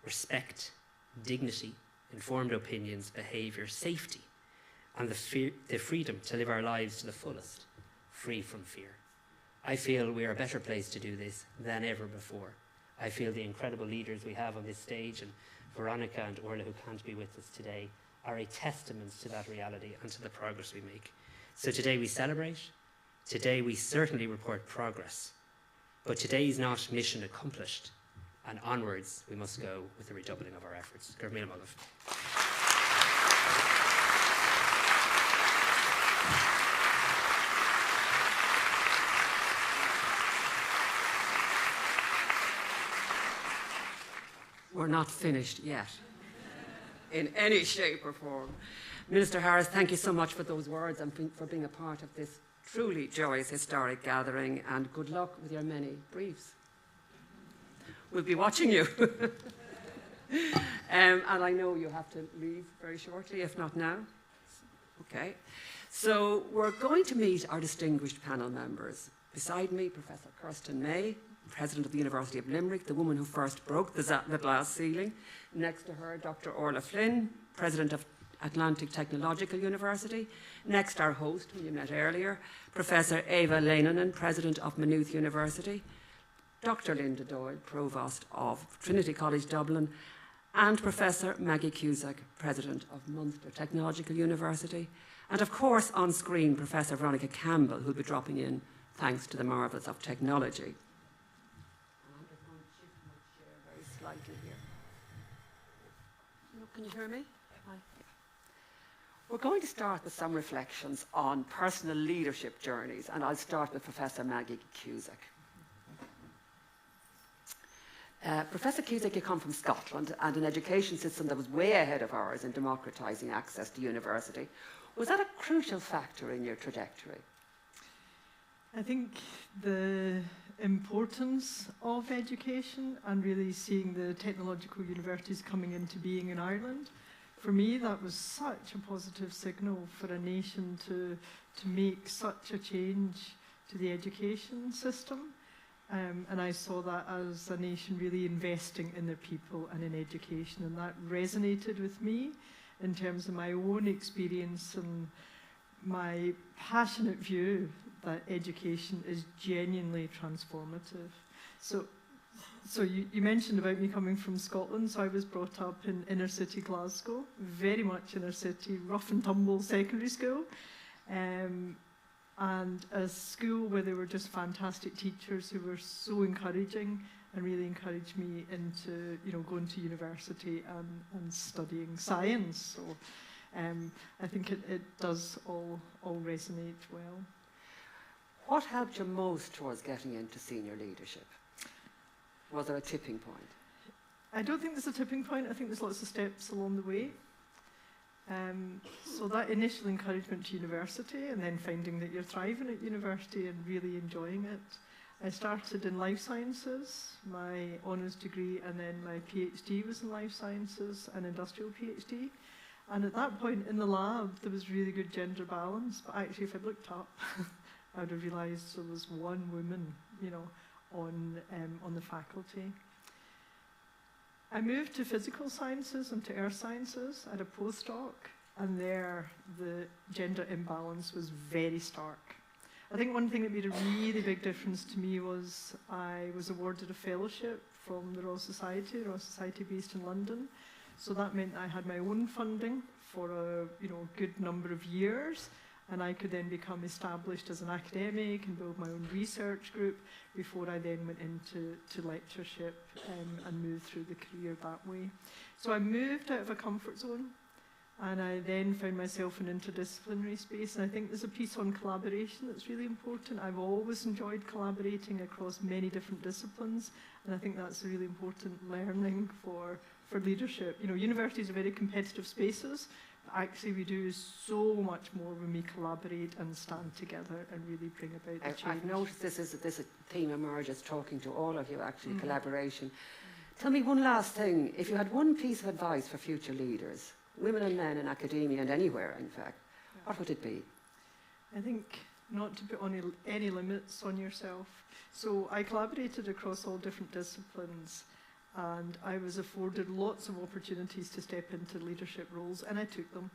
respect, dignity, informed opinions, behaviour, safety, and the freedom to live our lives to the fullest, free from fear. I feel we are a better place to do this than ever before. I feel the incredible leaders we have on this stage, and Veronica and Orla, who can't be with us today, are a testament to that reality and to the progress we make. So today we celebrate, today we certainly report progress, but today is not mission accomplished, and onwards we must go with the redoubling of our efforts. Gur míle maith. We're not finished yet, in any shape or form. Minister Harris, thank you so much for those words and for being a part of this truly joyous, historic gathering, and good luck with your many briefs. We'll be watching you. And I know you have to leave very shortly, if not now. Okay. So we're going to meet our distinguished panel members. Beside me, Professor Kirsten May, President of the University of Limerick, the woman who first broke the glass ceiling. Next to her, Dr. Orla Flynn, President of Atlantic Technological University. Next, our host, whom you met earlier, Professor Eeva Leinonen, President of Maynooth University. Dr. Linda Doyle, Provost of Trinity College Dublin. And Professor Maggie Cusack, President of Munster Technological University. And of course, on screen, Professor Veronica Campbell, who'll be dropping in thanks to the marvels of technology. Slightly here. Can you hear me? Hi. We're going to start with some reflections on personal leadership journeys, and I'll start with Professor Maggie Cusack. Professor Cusack, you come from Scotland and an education system that was way ahead of ours in democratising access to university. Was that a crucial factor in your trajectory? I think the importance of education and really seeing the technological universities coming into being in Ireland, for me that was such a positive signal for a nation to make such a change to the education system. And I saw that as a nation really investing in their people and in education, and that resonated with me in terms of my own experience and my passionate view that education is genuinely transformative. So you mentioned about me coming from Scotland, so I was brought up in inner city Glasgow, very much inner city, rough and tumble secondary school, and a school where there were just fantastic teachers who were so encouraging and really encouraged me into, going to university and studying science. So I think it does all resonate well. What helped you most towards getting into senior leadership? Was there a tipping point? I don't think there's a tipping point. I think there's lots of steps along the way. So that initial encouragement to university and then finding that you're thriving at university and really enjoying it. I started in life sciences, my honours degree, and then my PhD was in life sciences and industrial PhD. And at that point in the lab, there was really good gender balance. But actually, if I'd looked up, I would have realised there was one woman, on the faculty. I moved to physical sciences and to earth sciences at a postdoc, and there the gender imbalance was very stark. I think one thing that made a really big difference to me was I was awarded a fellowship from the Royal Society based in London. So that meant I had my own funding for a good number of years, and I could then become established as an academic and build my own research group before I then went into lectureship and moved through the career that way. So I moved out of a comfort zone, And I then found myself in interdisciplinary space, and I think there's a piece on collaboration that's really important. I've always enjoyed collaborating across many different disciplines, and I think that's a really important learning for leadership. You know, universities are very competitive spaces, but actually we do so much more when we collaborate and stand together and really bring about the change. I've noticed this theme emerges talking to all of you, actually, collaboration. Tell me one last thing. If you had one piece of advice for future leaders, women and men in academia and anywhere, in fact, what would it be? I think not to put on any limits on yourself. So I collaborated across all different disciplines, and I was afforded lots of opportunities to step into leadership roles, and I took them.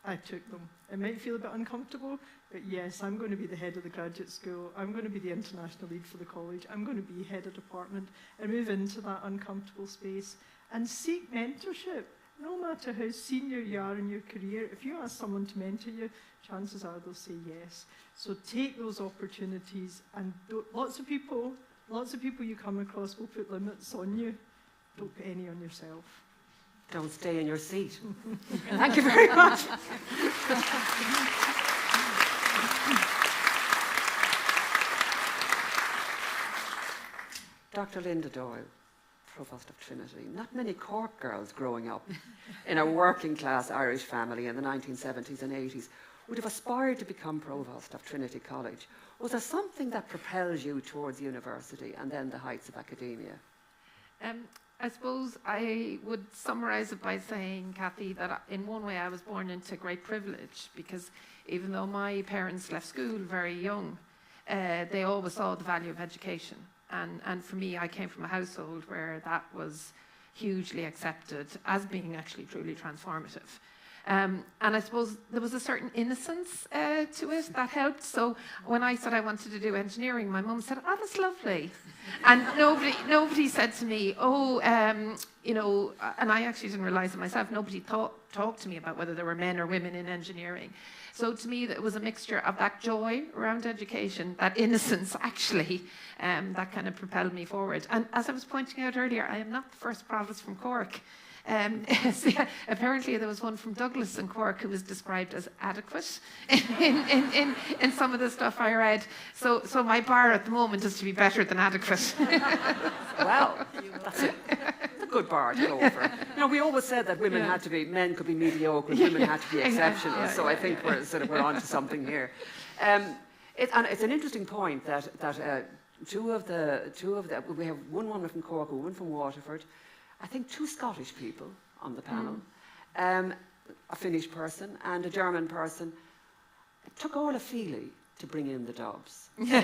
It might feel a bit uncomfortable, but yes, I'm going to be the head of the graduate school, I'm going to be the international lead for the college, I'm going to be head of department, and move into that uncomfortable space and seek mentorship. No matter how senior you are in your career, if you ask someone to mentor you, chances are they'll say yes. So take those opportunities, and lots of people you come across will put limits on you. Don't put any on yourself. Don't stay in your seat. Thank you very much. Dr. Linda Doyle, Provost of Trinity. Not many Cork girls growing up in a working class Irish family in the 1970s and 80s would have aspired to become Provost of Trinity College. Was there something that propelled you towards university and then the heights of academia? I suppose I would summarise it by saying, Kathy, that in one way I was born into great privilege, because even though my parents left school very young, they always saw the value of education. And for me, I came from a household where that was hugely accepted as being actually truly transformative. And I suppose there was a certain innocence to it that helped. So when I said I wanted to do engineering, my mum said, "Oh, that's lovely." And nobody said to me, "Oh, you know," and I actually didn't realise it myself, nobody talked to me about whether there were men or women in engineering. So to me, it was a mixture of that joy around education, that innocence actually, that kind of propelled me forward. And as I was pointing out earlier, I am not the first provost from Cork. Apparently there was one from Douglas in Cork who was described as adequate in some of the stuff I read. So my bar at the moment is to be better than adequate. Well, that's a good bar to go over. You know, we always said that women had to be, men could be mediocre, women had to be exceptional. So I think we're on to something here. And it's an interesting point that two of the we have one woman from Cork, a woman from Waterford. I think 2 Scottish people on the panel, a Finnish person and a German person. It took all a Feely to bring in the Dobbs. So,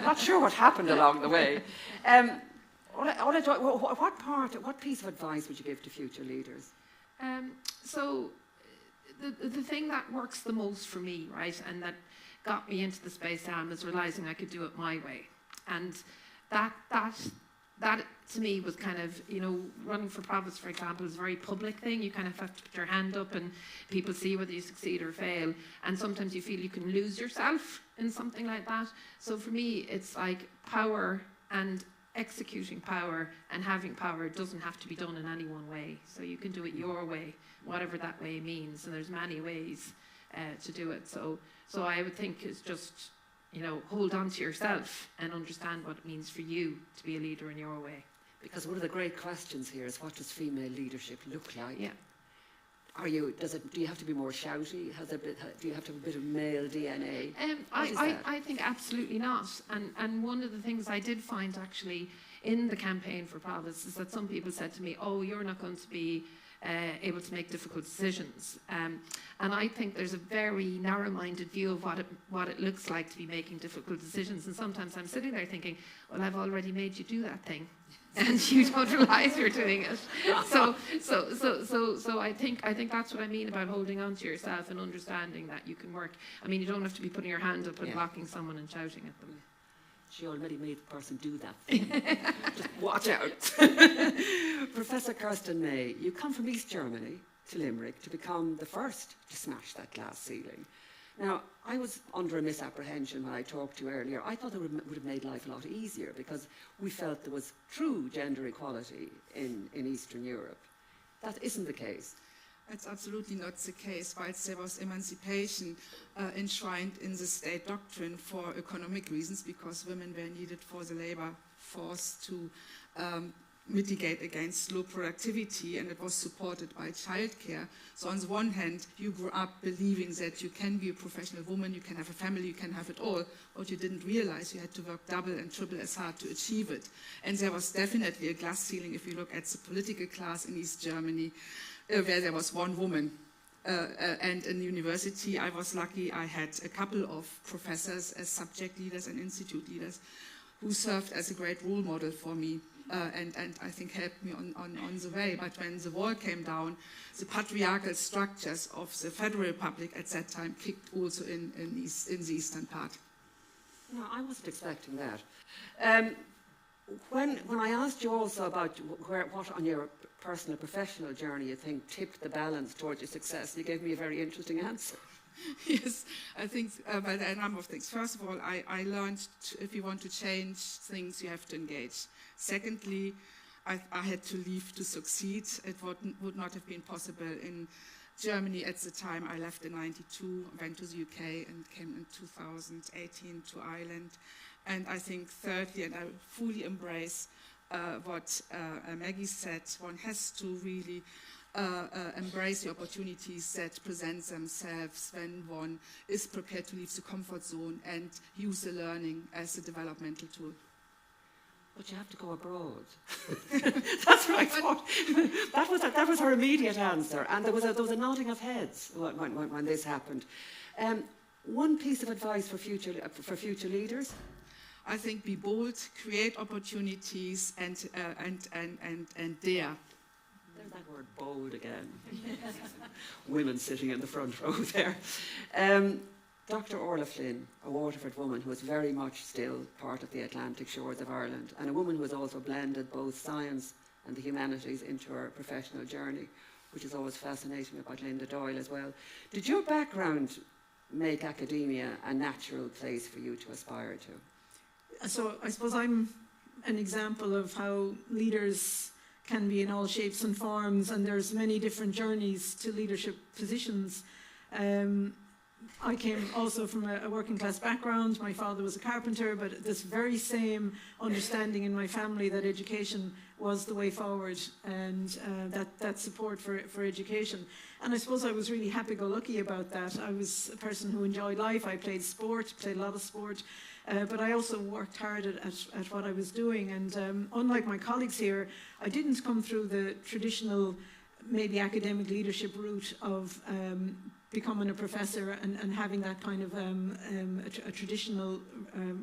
not sure what happened along the way. What piece of advice would you give to future leaders? So the thing that works the most for me, right, and that got me into the space is realising I could do it my way. And that to me was kind of, you know, running for provost, for example, is a very public thing. You kind of have to put your hand up and people see whether you succeed or fail. And sometimes you feel you can lose yourself in something like that. So for me, it's like power and executing power and having power doesn't have to be done in any one way. So you can do it your way, whatever that way means. And there's many ways to do it. So I would think it's just, you know, hold on to yourself and understand what it means for you to be a leader in your way. Because one of the great questions here is, what does female leadership look like? Yeah. Do you have to be more shouty? Do you have to have a bit of male DNA? I think absolutely not. And one of the things I did find actually in the campaign for provost is that some people said to me, "Oh, you're not going to be able to make difficult decisions." And I think there's a very narrow-minded view of what it looks like to be making difficult decisions. And sometimes I'm sitting there thinking, well, I've already made you do that thing, and you don't realise you're doing it. So I think that's what I mean about holding on to yourself and understanding that you can work. I mean, you don't have to be putting your hand up and blocking someone and shouting at them. She already made the person do that thing. Just watch out. Professor Kirsten May, you come from East Germany to Limerick to become the first to smash that glass ceiling. Now, I was under a misapprehension when I talked to you earlier. I thought it would have made life a lot easier because we felt there was true gender equality in Eastern Europe. That isn't the case. It's absolutely not the case. Whilst there was emancipation enshrined in the state doctrine for economic reasons, because women were needed for the labor force to mitigate against low productivity, and it was supported by childcare. So on the one hand, you grew up believing that you can be a professional woman, you can have a family, you can have it all. What you didn't realize, you had to work double and triple as hard to achieve it. And there was definitely a glass ceiling if you look at the political class in East Germany, where there was one woman. And in university, I was lucky. I had a couple of professors as subject leaders and institute leaders who served as a great role model for me. And I think helped me on the way. But when the wall came down, the patriarchal structures of the Federal Republic at that time kicked also in the eastern part. No, I wasn't expecting that. When I asked you also about what on your personal professional journey you think tipped the balance towards your success, you gave me a very interesting answer. Yes, I think by a number of things. First of all, I learned if you want to change things, you have to engage. Secondly, I had to leave to succeed. It would not have been possible in Germany at the time. I left in '92, went to the UK, and came in 2018 to Ireland. And I think thirdly, and I fully embrace what Maggie said, one has to really embrace the opportunities that present themselves when one is prepared to leave the comfort zone and use the learning as a developmental tool. But you have to go abroad. That's what I thought. That was her immediate answer, and there was a nodding of heads when this happened. One piece of advice for future leaders. I think be bold, create opportunities, and dare. There's that word bold again. Women sitting in the front row there. Dr. Orla Flynn, a Waterford woman who is very much still part of the Atlantic shores of Ireland, and a woman who has also blended both science and the humanities into her professional journey, which is always fascinating about Linda Doyle as well. Did your background make academia a natural place for you to aspire to? So I suppose I'm an example of how leaders can be in all shapes and forms, and there's many different journeys to leadership positions. I came also from a working class background. My father was a carpenter, but this very same understanding in my family that education was the way forward, and that support for education. And I suppose I was really happy-go-lucky about that. I was a person who enjoyed life. I played sport, played a lot of sport, but I also worked hard at what I was doing. And unlike my colleagues here, I didn't come through the traditional, maybe academic leadership route of becoming a professor and having that kind of a traditional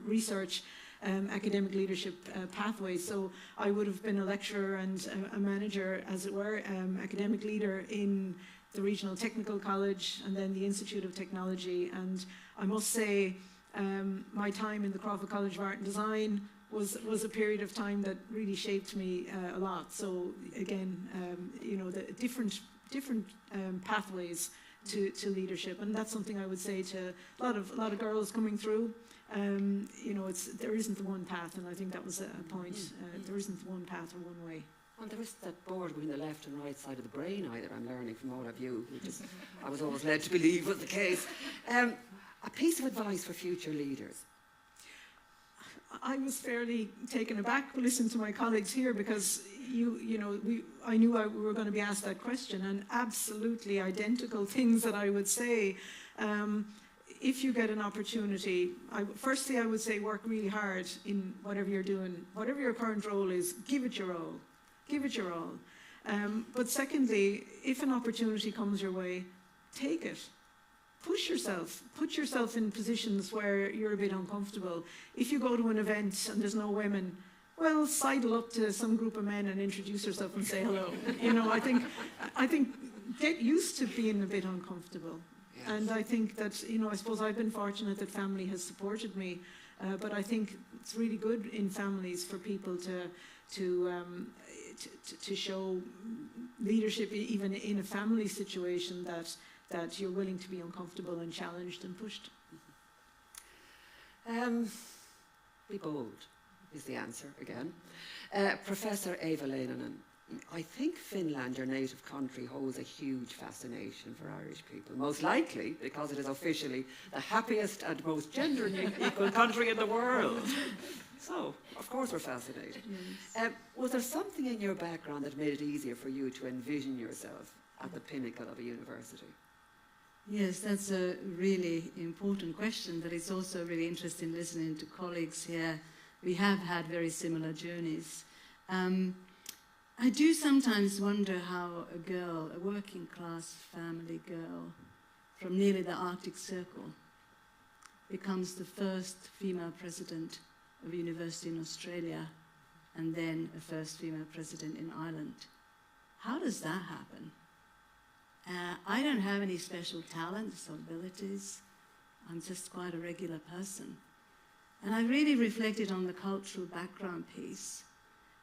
research academic leadership pathway. So I would have been a lecturer and a manager, as it were, academic leader in the Regional Technical College and then the Institute of Technology. And I must say, my time in the Crawford College of Art and Design was a period of time that really shaped me a lot. So again, you know, the different pathways to leadership, and that's something I would say to a lot of girls coming through. You know, there isn't the one path, and I think that was a point. There isn't one path or one way. And there isn't that board between the left and right side of the brain either. I'm learning from all of you, which is I was always led to believe was the case. A piece of advice for future leaders. I was fairly taken aback listening to my colleagues here, because I knew we were going to be asked that question, and absolutely identical things that I would say. If you get an opportunity, firstly I would say work really hard in whatever you're doing, whatever your current role is, give it your all. Give it your all. But secondly, if an opportunity comes your way, take it. Push yourself. Put yourself in positions where you're a bit uncomfortable. If you go to an event and there's no women, well, sidle up to some group of men and introduce yourself and say hello. You know, I think get used to being a bit uncomfortable. Yes. And I think that, you know, I suppose I've been fortunate that family has supported me, but I think it's really good in families for people to show leadership, even in a family situation, that you're willing to be uncomfortable and challenged and pushed. Be bold is the answer again. Professor Eeva Leinonen, I think Finland, your native country, holds a huge fascination for Irish people. Most likely because it is officially the happiest and most gender equal country in the world. So, of course we're fascinated. Yes. Was there something in your background that made it easier for you to envision yourself at the pinnacle of a university? Yes, that's a really important question, but it's also really interesting listening to colleagues here. We have had very similar journeys. I do sometimes wonder how a girl, a working class family girl from nearly the Arctic Circle, becomes the first female president of a university in Australia and then a first female president in Ireland. How does that happen? I don't have any special talents or abilities. I'm just quite a regular person. And I really reflected on the cultural background piece.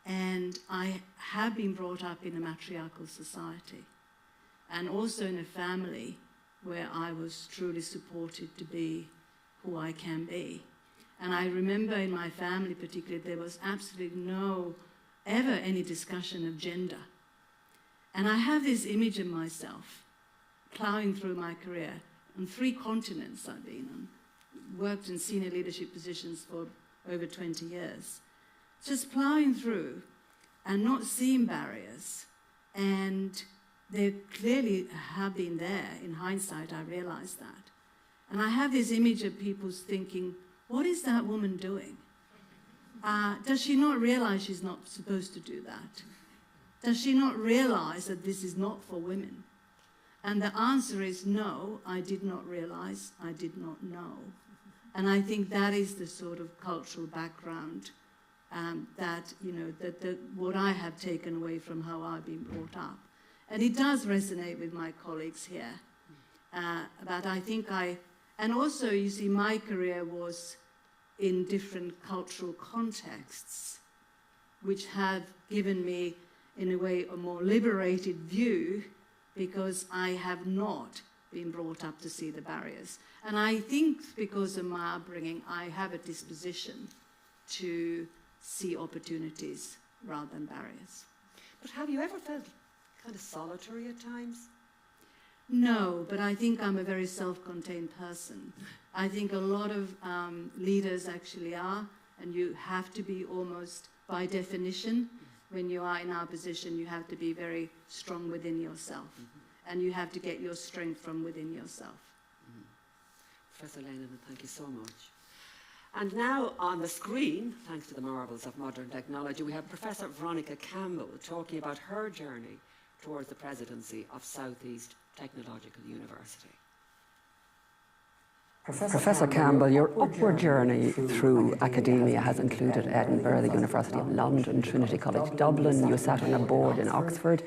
And I have been brought up in a matriarchal society and also in a family where I was truly supported to be who I can be. And I remember in my family particularly, there was absolutely ever any discussion of gender. And I have this image of myself plowing through my career on 3 continents I've been on, worked in senior leadership positions for over 20 years. Just plowing through and not seeing barriers. And they clearly have been there. In hindsight, I realized that. And I have this image of people thinking, what is that woman doing? Does she not realize she's not supposed to do that? Does she not realize that this is not for women? And the answer is no, I did not realize, I did not know. And I think that is the sort of cultural background that what I have taken away from how I've been brought up. And it does resonate with my colleagues here. But I think and also you see my career was in different cultural contexts, which have given me, in a way, a more liberated view because I have not been brought up to see the barriers. And I think because of my upbringing, I have a disposition to see opportunities rather than barriers. But have you ever felt kind of solitary at times? No, but I think I'm a very self-contained person. I think a lot of leaders actually are, and you have to be almost, by definition, when you are in our position, you have to be very strong within yourself. And you have to get your strength from within yourself. Professor Leinonen, thank you so much. And now on the screen, thanks to the marvels of modern technology, we have Professor Veronica Campbell talking about her journey towards the presidency of Southeast Technological University. Professor Campbell, your upward journey through academia has included Edinburgh, the University of London, Trinity College Dublin. You sat on a board in Oxford.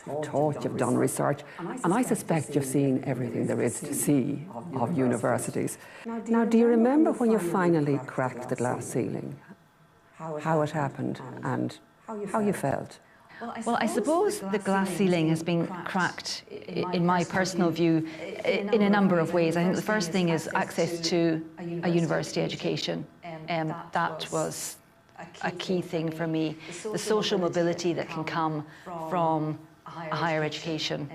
You've taught, you've done research, and I suspect you've seen everything there is to see of universities. Now, do you remember when you finally cracked the glass ceiling? How it happened and how you felt? Well, I suppose the glass ceiling has been cracked, in my personal view, in a number of ways. I think the first thing is access to a university education. That was a key thing for me. The social mobility that can come from a higher education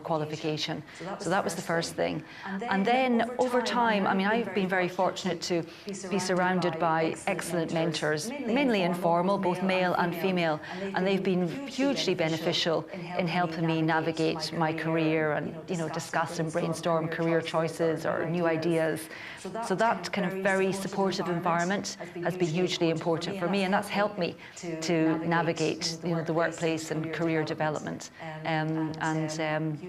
qualification. So that was the first thing. And then over time, I mean, I've been very fortunate to be surrounded by excellent mentors, mainly informal, both male and female, and they've been hugely beneficial in helping me navigate my career and, discuss and brainstorm career choices or new ideas. So that kind of very supportive environment has been hugely important for me, and that's helped me to navigate, the workplace and career development.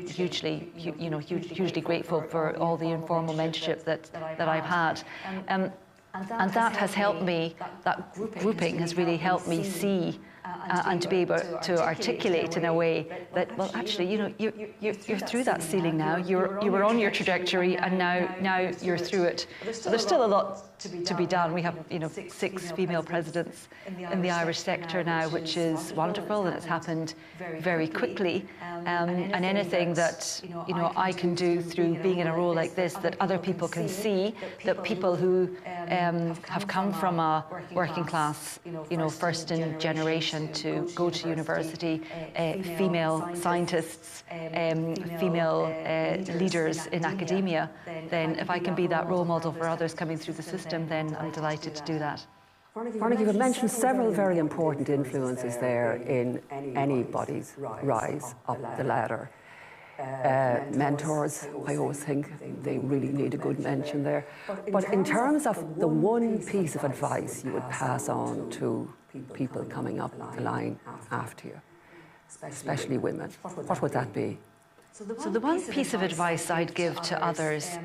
Hugely grateful for all the informal mentorship that I've had. And that has helped me, that grouping has really helped me see and to be able to articulate in a way that, well, actually, you're through that ceiling now. You were on your trajectory, and now you're through it. So there's still a lot to be done. We have 6 female presidents in the Irish sector now, which is wonderful, and it's happened very quickly. And anything that I can do through being in a role like this, that other people can see, that people who have come from a working class, first in generation education to go to university, female scientists, female leaders in academia, then if I can be that role model for others coming through the system, then I'm delighted to do that. Barnaby, you've mentioned several very important influences there in anybody's rise up the ladder. Mentors, I always think they really need a good mention there. But in terms of the one piece of advice you would pass on to people coming up the line after you, especially women, what would that be? So the one piece of advice I'd give to others,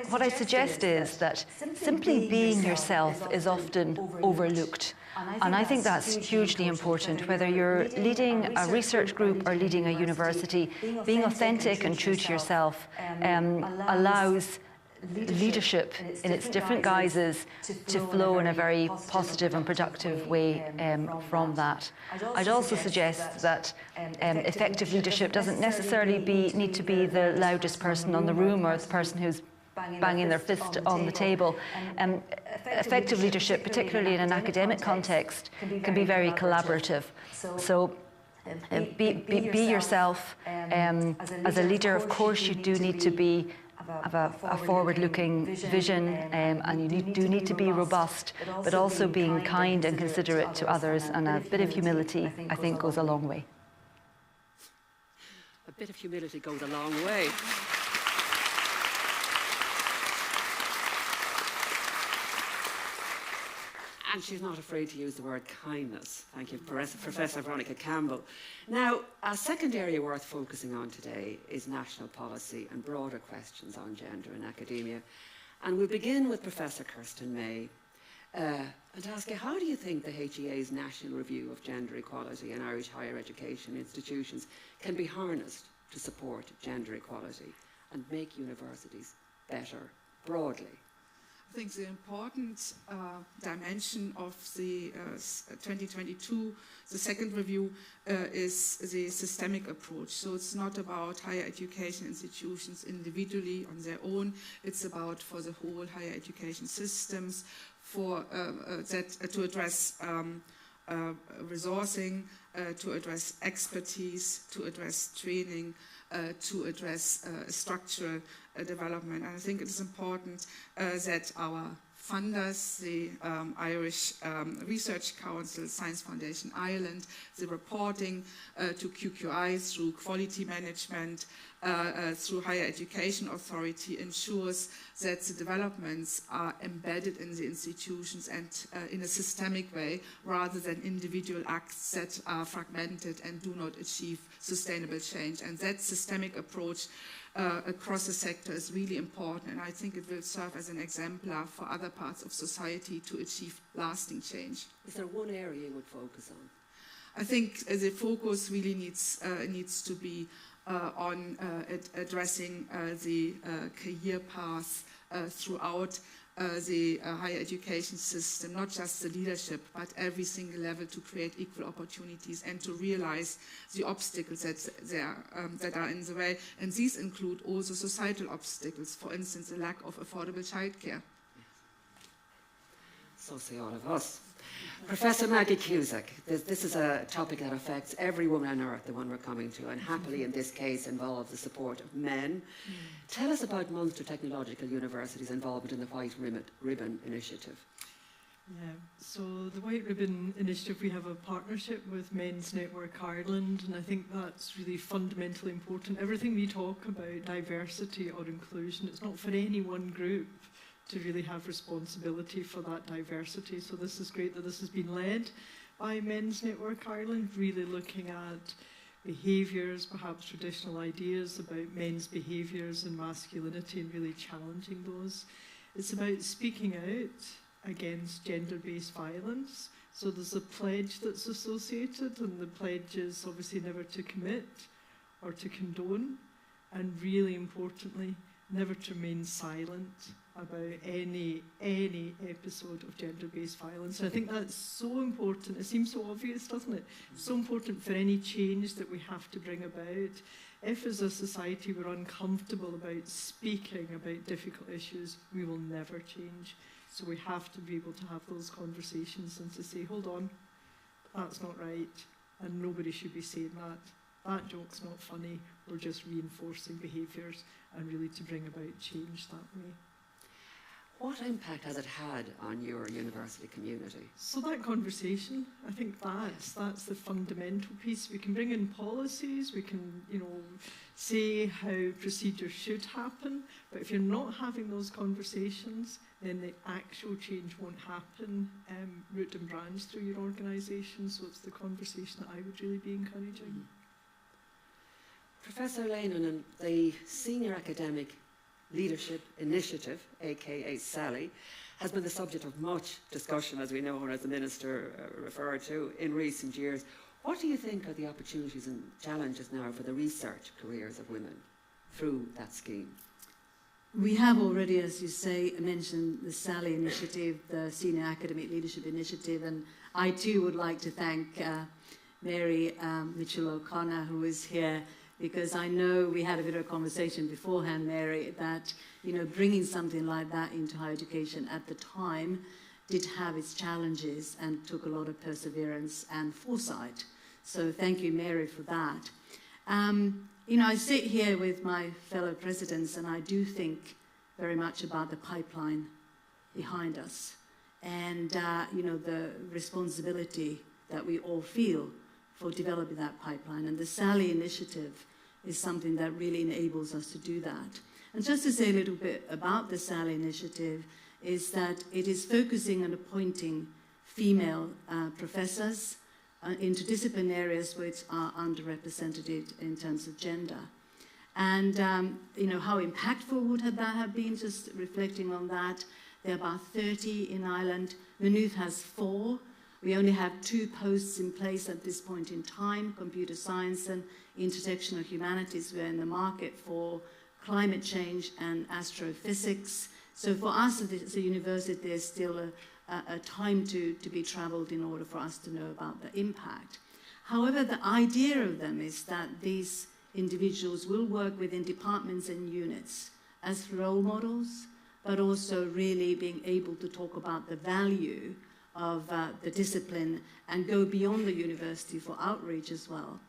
what I suggest is that simply being yourself is often overlooked. And I think that's hugely important, whether you're leading a research group or leading a university. Being authentic and true to yourself allows leadership in its different guises to flow in a very positive and productive way from that. I'd also suggest that effective leadership doesn't necessarily need to be the loudest person on the room or the person who's banging their fist on the table. Effective leadership, particularly in an academic context, can be very collaborative. So be yourself. As a leader, of course, you do need to have a forward-looking vision, and you do need to be robust, but also being kind and considerate to others, and a bit of humility, I think, goes a long way. A bit of humility goes a long way. And she's not afraid to use the word kindness. Thank you, Professor Veronica Campbell. Now, a second area worth focusing on today is national policy and broader questions on gender in academia. And we'll begin with Professor Kirsten May and ask you, how do you think the HEA's National Review of Gender Equality in Irish higher education institutions can be harnessed to support gender equality and make universities better broadly? I think the important dimension of the 2022, the second review, is the systemic approach. So it's not about higher education institutions individually on their own. It's about for the whole higher education systems, for to address resourcing, to address expertise, to address training, to address structural development. And I think it is important that our funders, the Irish Research Council, Science Foundation Ireland, the reporting to QQI through quality management, through Higher Education Authority ensures that the developments are embedded in the institutions and in a systemic way, rather than individual acts that are fragmented and do not achieve sustainable change. And that systemic approach across the sector is really important, and I think it will serve as an exemplar for other parts of society to achieve lasting change. Is there one area you would focus on? I think the focus really needs to be on addressing the career path throughout the higher education system, not just the leadership, but every single level, to create equal opportunities and to realize the obstacles that are in the way. And these include also societal obstacles, for instance, the lack of affordable childcare. So say all of us. Professor Maggie Cusack, this is a topic that affects every woman on earth, the one we're coming to, and happily in this case involves the support of men. Tell us about Munster Technological University's involvement in the White Ribbon Initiative. Yeah, so the White Ribbon Initiative, we have a partnership with Men's Network Ireland, and I think that's really fundamentally important. Everything we talk about, diversity or inclusion, it's not for any one group to really have responsibility for that diversity. So this is great that this has been led by Men's Network Ireland, really looking at behaviours, perhaps traditional ideas about men's behaviours and masculinity, and really challenging those. It's about speaking out against gender-based violence. So there's a pledge that's associated, and the pledge is obviously never to commit or to condone, and really importantly, never to remain silent about any episode of gender-based violence. And I think that's so important. It seems so obvious, doesn't it? So important for any change that we have to bring about. If as a society we're uncomfortable about speaking about difficult issues, we will never change. So we have to be able to have those conversations and to say, hold on, that's not right, and nobody should be saying that. That joke's not funny, we're just reinforcing behaviours and really to bring about change that way. What impact has it had on your university community? So that conversation, I think that's the fundamental piece. We can bring in policies, we can, say how procedures should happen, but if you're not having those conversations, then the actual change won't happen root and branch through your organisation. So it's the conversation that I would really be encouraging. Professor Leinonen, the Senior Academic Leadership Initiative, aka SALI, has been the subject of much discussion, as we know, and as the Minister referred to, in recent years. What do you think are the opportunities and challenges now for the research careers of women through that scheme? We have already, as you say, mentioned the SALI initiative, the Senior Academic Leadership Initiative, and I too would like to thank Mary Mitchell-O'Connor, who is here, because I know we had a bit of a conversation beforehand, Mary, that bringing something like that into higher education at the time did have its challenges and took a lot of perseverance and foresight. So thank you, Mary, for that. I sit here with my fellow presidents, and I do think very much about the pipeline behind us and the responsibility that we all feel for developing that pipeline. And the SALI initiative is something that really enables us to do that. And just to say a little bit about the SALI initiative is that it is focusing on appointing female professors into discipline areas which are underrepresented in terms of gender. And how impactful would that have been, just reflecting on that. There are about 30 in Ireland. Maynooth has 4. We only have 2 posts in place at this point in time, computer science and intersectional humanities. We're in the market for climate change and astrophysics. So for us as a university, there's still a time to be travelled in order for us to know about the impact. However, the idea of them is that these individuals will work within departments and units as role models, but also really being able to talk about the value of the discipline and go beyond the university for outreach as well.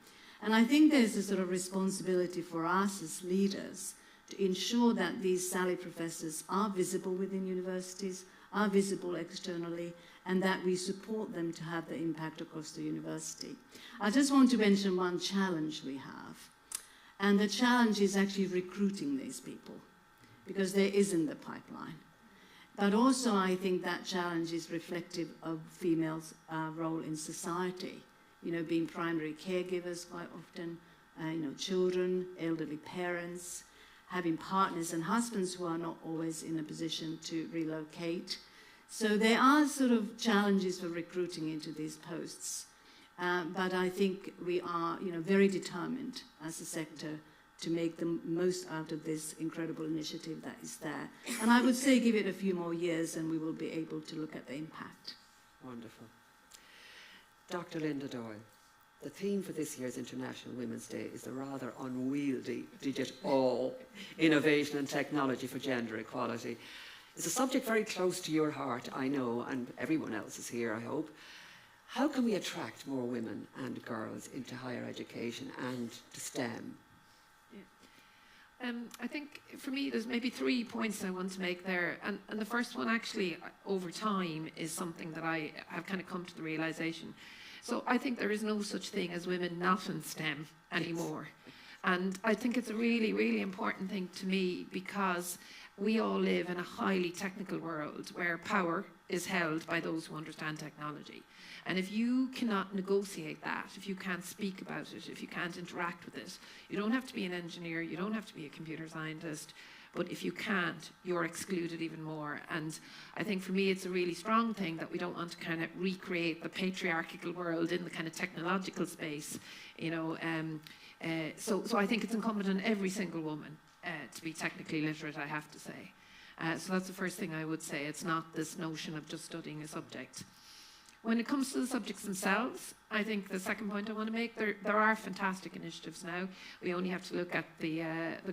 And I think there's a sort of responsibility for us as leaders to ensure that these SALI professors are visible within universities, are visible externally, and that we support them to have the impact across the university. I just want to mention one challenge we have. And the challenge is actually recruiting these people, because there isn't the pipeline. But also I think that challenge is reflective of females' role in society, being primary caregivers quite often, children, elderly parents, having partners and husbands who are not always in a position to relocate. So there are sort of challenges for recruiting into these posts. But I think we are, very determined as a sector to make the most out of this incredible initiative that is there. And I would say give it a few more years and we will be able to look at the impact. Wonderful. Dr. Linda Doyle, the theme for this year's International Women's Day is the rather unwieldy digit all, innovation and technology for gender equality. It's a subject very close to your heart, I know, and everyone else is here, I hope. How can we attract more women and girls into higher education and to STEM? I think for me there's maybe 3 points I want to make there, and the first one actually over time is something that I have kind of come to the realisation. So I think there is no such thing as women not in STEM anymore, and I think it's a really, really important thing to me because we all live in a highly technical world where power is held by those who understand technology. And if you cannot negotiate that, if you can't speak about it, if you can't interact with it, you don't have to be an engineer, you don't have to be a computer scientist, but if you can't, you're excluded even more. And I think for me it's a really strong thing that we don't want to kind of recreate the patriarchal world in the kind of technological space, so I think it's incumbent on every single woman to be technically literate, I have to say. So that's the first thing I would say. It's not this notion of just studying a subject. When it comes to the subjects themselves, I think the second point I want to make, there are fantastic initiatives now. We only have to look at the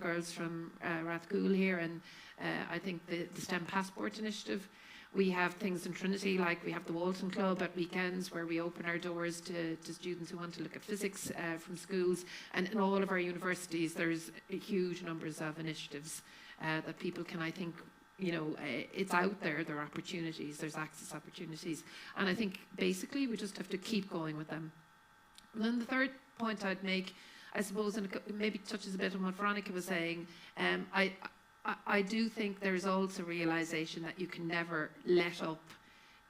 girls from Rathcoole here, and I think the STEM Passport initiative, We have things in Trinity, like we have the Walton Club at weekends where we open our doors to students who want to look at physics from schools. And in all of our universities, there's huge numbers of initiatives that people can, I think, it's out there, there are opportunities, there's access opportunities. And I think basically we just have to keep going with them. And then the third point I'd make, I suppose, and it maybe touches a bit on what Veronica was saying, I do think there's also realisation that you can never let up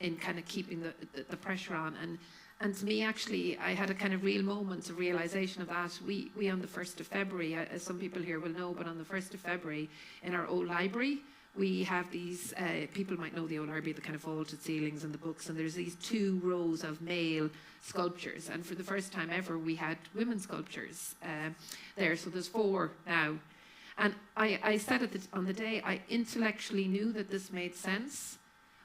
in kind of keeping the pressure on. And to me, actually, I had a kind of real moment of realisation of that. We on the 1st of February, as some people here will know, but on the 1st of February in our old library, we have these, people might know the old library, the kind of vaulted ceilings and the books, and there's these 2 rows of male sculptures. And for the first time ever, we had women's sculptures there, so there's 4 now. And I said on the day, I intellectually knew that this made sense,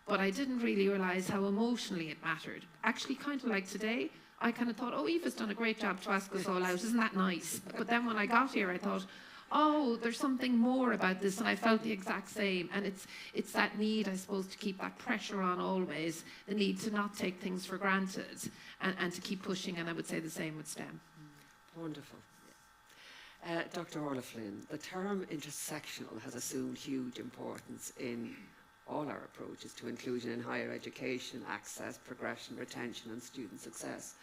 but I didn't really realise how emotionally it mattered. Actually, kind of like today, I kind of thought, oh, Eva's done a great job to ask us all out, isn't that nice? But then when I got here, I thought, oh, there's something more about this, and I felt the exact same. And it's that need, I suppose, to keep that pressure on always, the need to not take things for granted, and to keep pushing, and I would say the same with STEM. Wonderful. Dr. Orla Flynn, the term intersectional has assumed huge importance in all our approaches to inclusion in higher education, access, progression, retention, and student success.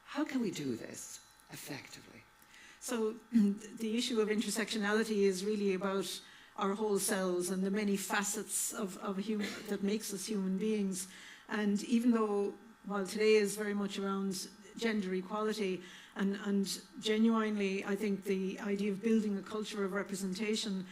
How can we do this effectively? So the issue of intersectionality is really about our whole selves and the many facets of that makes us human beings. And even though, while today is very much around gender equality, and genuinely, I think the idea of building a culture of representation,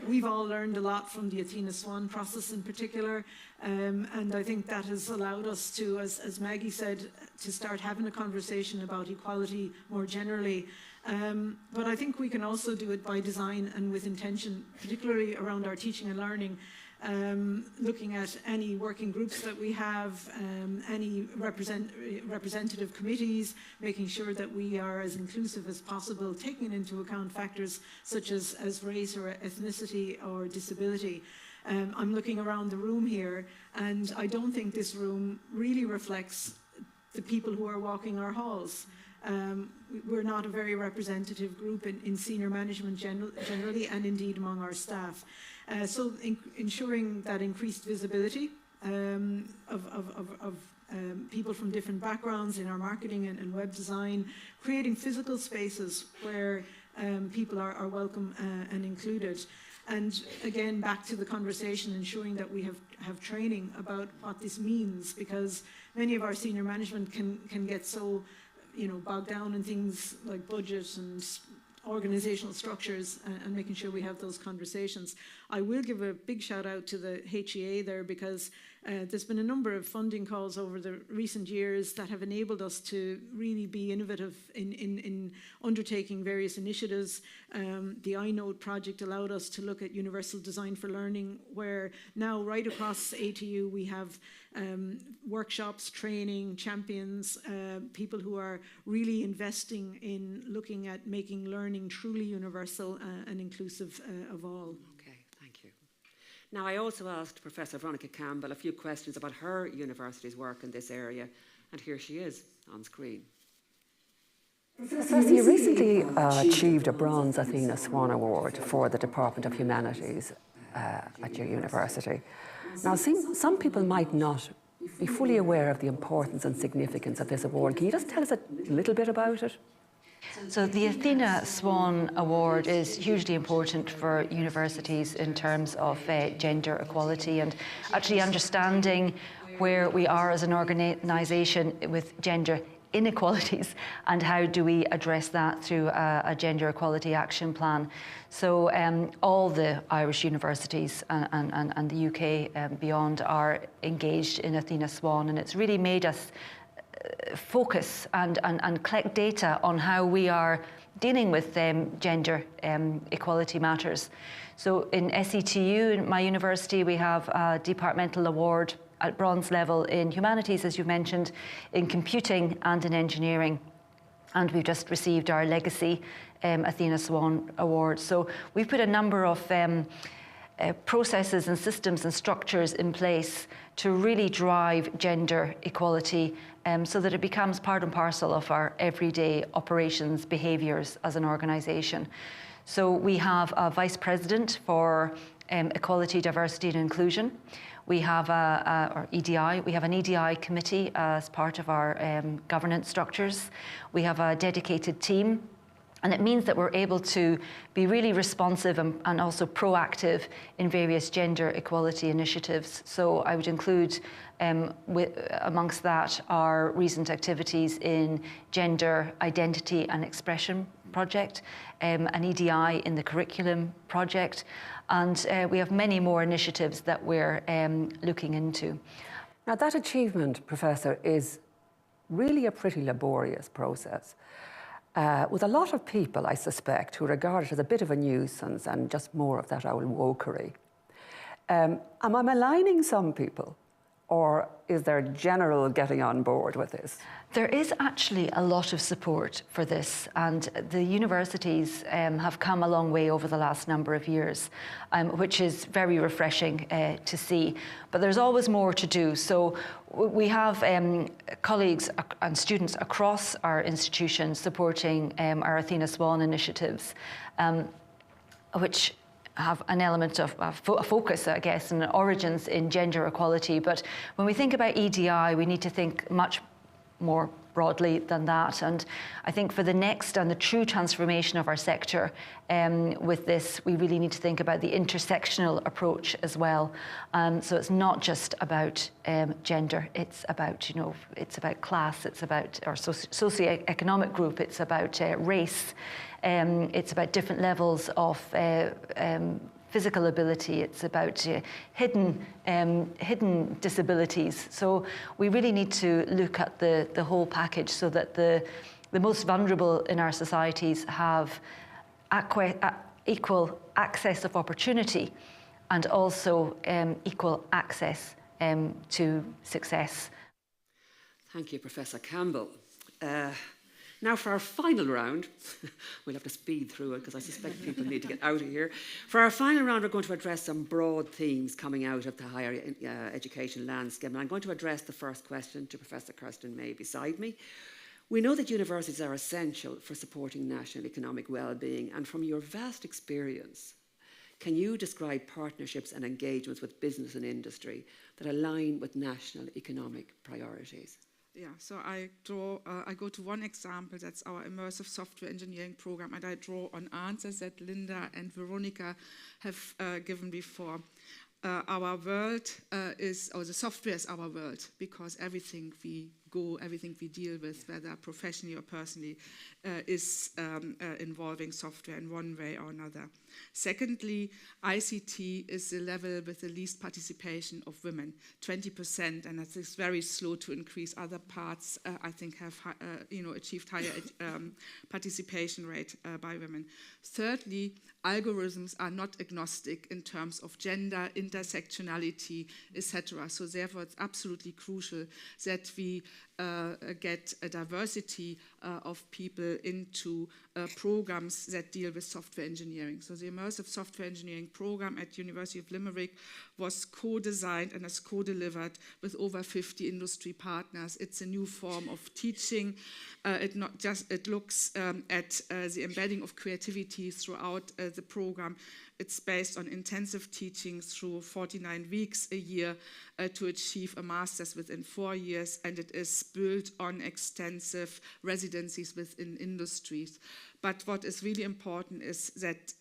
we've all learned a lot from the Athena Swan process in particular, and I think that has allowed us to, as Maggie said, to start having a conversation about equality more generally. But I think we can also do it by design and with intention, particularly around our teaching and learning, looking at any working groups that we have, any representative committees, making sure that we are as inclusive as possible, taking into account factors such as race or ethnicity or disability. I'm looking around the room here, and I don't think this room really reflects the people who are walking our halls. We're not a very representative group in senior management generally, and indeed among our staff. So ensuring that increased visibility of people from different backgrounds in our marketing and web design, creating physical spaces where people are welcome and included. And again, back to the conversation, ensuring that we have training about what this means, because many of our senior management can get so bogged down in things like budget and organizational structures, and making sure we have those conversations. I will give a big shout out to the HEA there, because there's been a number of funding calls over the recent years that have enabled us to really be innovative in undertaking various initiatives. The iNote project allowed us to look at universal design for learning, where now right across ATU we have workshops, training, champions, people who are really investing in looking at making learning truly universal and inclusive of all. Okay, thank you. Now, I also asked Professor Veronica Campbell a few questions about her university's work in this area, and here she is on screen. Professor, you recently achieved a Bronze Athena Swan Award for the Department of Humanities at your university. Now, some people might not be fully aware of the importance and significance of this award. Can you just tell us a little bit about it? So the Athena Swan Award is hugely important for universities in terms of gender equality and actually understanding where we are as an organisation with gender inequalities and how do we address that through a gender equality action plan. So all the Irish universities and the UK and beyond are engaged in Athena Swan, and it's really made us focus and collect data on how we are dealing with gender equality matters. So in SETU, in my university, we have a departmental award at bronze level in humanities, as you mentioned, in computing and in engineering. And we've just received our Legacy Athena Swan Award. So we've put a number of processes and systems and structures in place to really drive gender equality so that it becomes part and parcel of our everyday operations, behaviours as an organisation. So we have a Vice President for Equality, Diversity and Inclusion. We have or EDI. We have an EDI committee as part of our governance structures. We have a dedicated team. And it means that we're able to be really responsive and also proactive in various gender equality initiatives. So I would include amongst that our recent activities in Gender Identity and Expression Project, an EDI in the Curriculum Project, and we have many more initiatives that we're looking into. Now that achievement, Professor, is really a pretty laborious process. With a lot of people, I suspect, who regard it as a bit of a nuisance and just more of that old wokery. Am I maligning some people, or is there general getting on board with this? There is actually a lot of support for this, and the universities have come a long way over the last number of years, which is very refreshing to see. But there's always more to do. So we have colleagues and students across our institutions supporting our Athena Swan initiatives, which have an element of a focus, I guess, and origins in gender equality. But when we think about EDI, we need to think much more broadly than that. And I think for the next and the true transformation of our sector with this, we really need to think about the intersectional approach as well. So it's not just about gender, it's about, it's about class, it's about our socioeconomic group, it's about race, it's about different levels of physical ability, it's about hidden disabilities. So we really need to look at the whole package so that the most vulnerable in our societies have equal access of opportunity and also equal access to success. Thank you, Professor Campbell. Now for our final round, we'll have to speed through it because I suspect people need to get out of here. For our final round, we're going to address some broad themes coming out of the higher education landscape. And I'm going to address the first question to Professor Kirsten May beside me. We know that universities are essential for supporting national economic well-being, and from your vast experience, can you describe partnerships and engagements with business and industry that align with national economic priorities? Yeah, so I go to one example, that's our immersive software engineering program, and I draw on answers that Linda and Veronica have given before. Our world the software is our world, because everything we deal with, whether professionally or personally, is involving software in one way or another. Secondly, ICT is the level with the least participation of women, 20%, and that is very slow to increase. Other parts, I think, have achieved higher participation rate by women. Thirdly, algorithms are not agnostic in terms of gender, intersectionality, etc. So therefore, it's absolutely crucial that we get a diversity of people into programs that deal with software engineering. So the immersive software engineering program at University of Limerick was co-designed and is co-delivered with over 50 industry partners. It's a new form of teaching. It looks at the embedding of creativity throughout the program. It's based on intensive teaching through 49 weeks a year to achieve a master's within 4 years, and it is built on extensive residencies within industries. But what is really important is that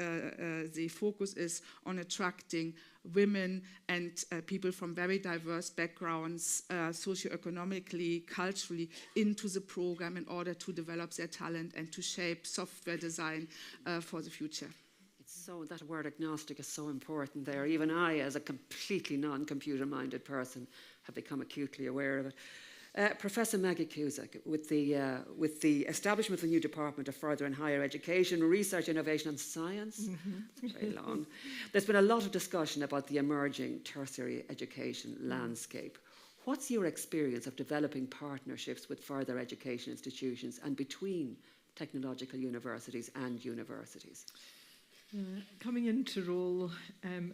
the focus is on attracting women and people from very diverse backgrounds, socioeconomically, culturally, into the program in order to develop their talent and to shape software design for the future. So that word agnostic is so important there. Even I, as a completely non-computer-minded person, have become acutely aware of it. Professor Maggie Cusack, with the establishment of the new Department of Further and Higher Education, Research, Innovation and Science, it's very long, there's been a lot of discussion about the emerging tertiary education landscape. What's your experience of developing partnerships with further education institutions and between technological universities and universities? Coming into role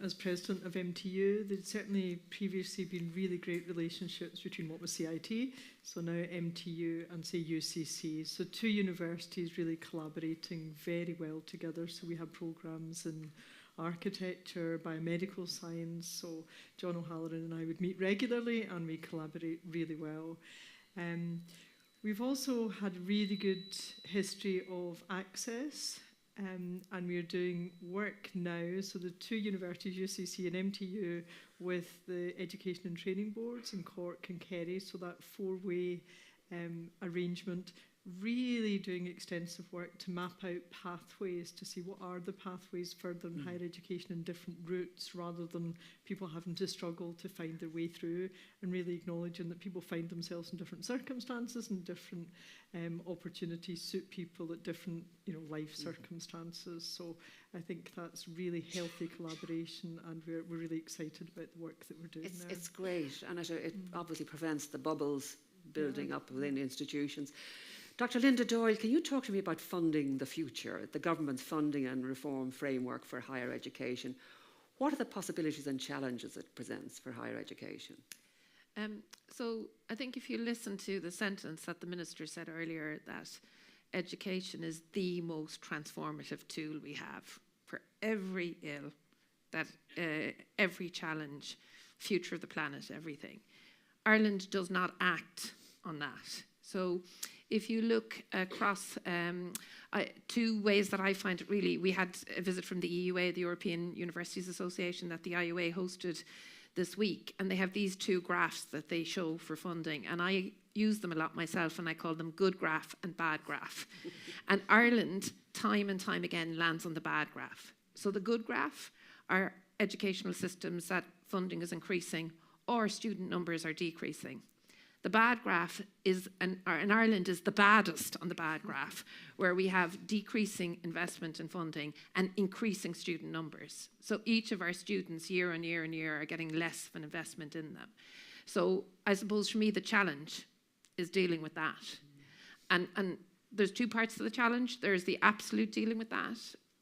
as president of MTU, there'd certainly previously been really great relationships between what was CIT, so now MTU, and say UCC. So two universities really collaborating very well together. So we have programs in architecture, biomedical science. So John O'Halloran and I would meet regularly and we collaborate really well. We've also had really good history of access. And we're doing work now, so the two universities, UCC and MTU, with the Education and Training Boards in Cork and Kerry, so that four-way arrangement, really doing extensive work to map out pathways to see what are the pathways further in higher education in different routes, rather than people having to struggle to find their way through, and really acknowledging that people find themselves in different circumstances and different opportunities suit people at different life circumstances. So I think that's really healthy collaboration, and we're really excited about the work that we're doing now. It's great, and it obviously prevents the bubbles building up within institutions. Dr. Linda Doyle, can you talk to me about funding the future, the government's funding and reform framework for higher education? What are the possibilities and challenges it presents for higher education? So I think if you listen to the sentence that the Minister said earlier, that education is the most transformative tool we have for every ill, that every challenge, future of the planet, everything. Ireland does not act on that. So if you look across two ways that I find it really, we had a visit from the EUA, the European Universities Association, that the IUA hosted this week, and they have these two graphs that they show for funding, and I use them a lot myself, and I call them good graph and bad graph. And Ireland, time and time again, lands on the bad graph. So the good graph are educational systems that funding is increasing or student numbers are decreasing. The bad graph is, in Ireland, is the baddest on the bad graph, where we have decreasing investment in funding and increasing student numbers. So each of our students, year on year and year, are getting less of an investment in them. So I suppose for me, the challenge is dealing with that. And there's two parts to the challenge. There's the absolute dealing with that,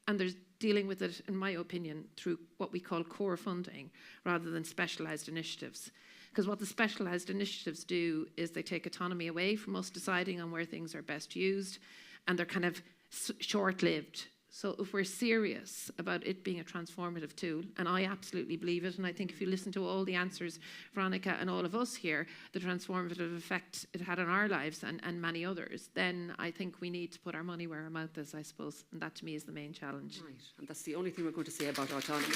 and there's dealing with it, in my opinion, through what we call core funding rather than specialised initiatives. Because what the specialised initiatives do is they take autonomy away from us deciding on where things are best used, and they're kind of short-lived. So if we're serious about it being a transformative tool, and I absolutely believe it, and I think if you listen to all the answers, Veronica and all of us here, the transformative effect it had on our lives and many others, then I think we need to put our money where our mouth is, I suppose, and that to me is the main challenge. Right, and that's the only thing we're going to say about autonomy.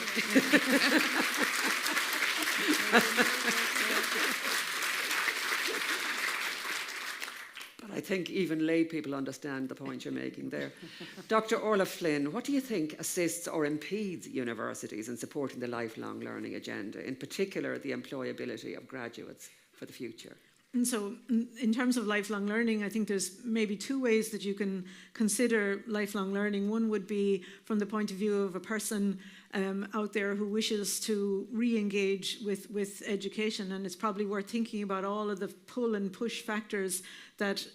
But I think even lay people understand the point you're making there. Dr. Orla Flynn, what do you think assists or impedes universities in supporting the lifelong learning agenda, in particular the employability of graduates for the future? And so in terms of lifelong learning, I think there's maybe two ways that you can consider lifelong learning. One would be from the point of view of a person out there who wishes to re-engage with education, and it's probably worth thinking about all of the pull and push factors that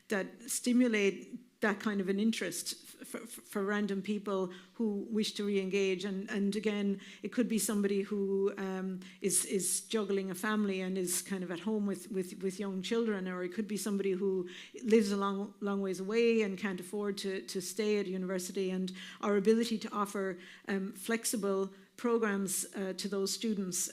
that stimulate that kind of an interest for random people who wish to re-engage. And again, it could be somebody who is juggling a family and is kind of at home with young children, or it could be somebody who lives a long ways away and can't afford to stay at a university. And our ability to offer flexible programs to those students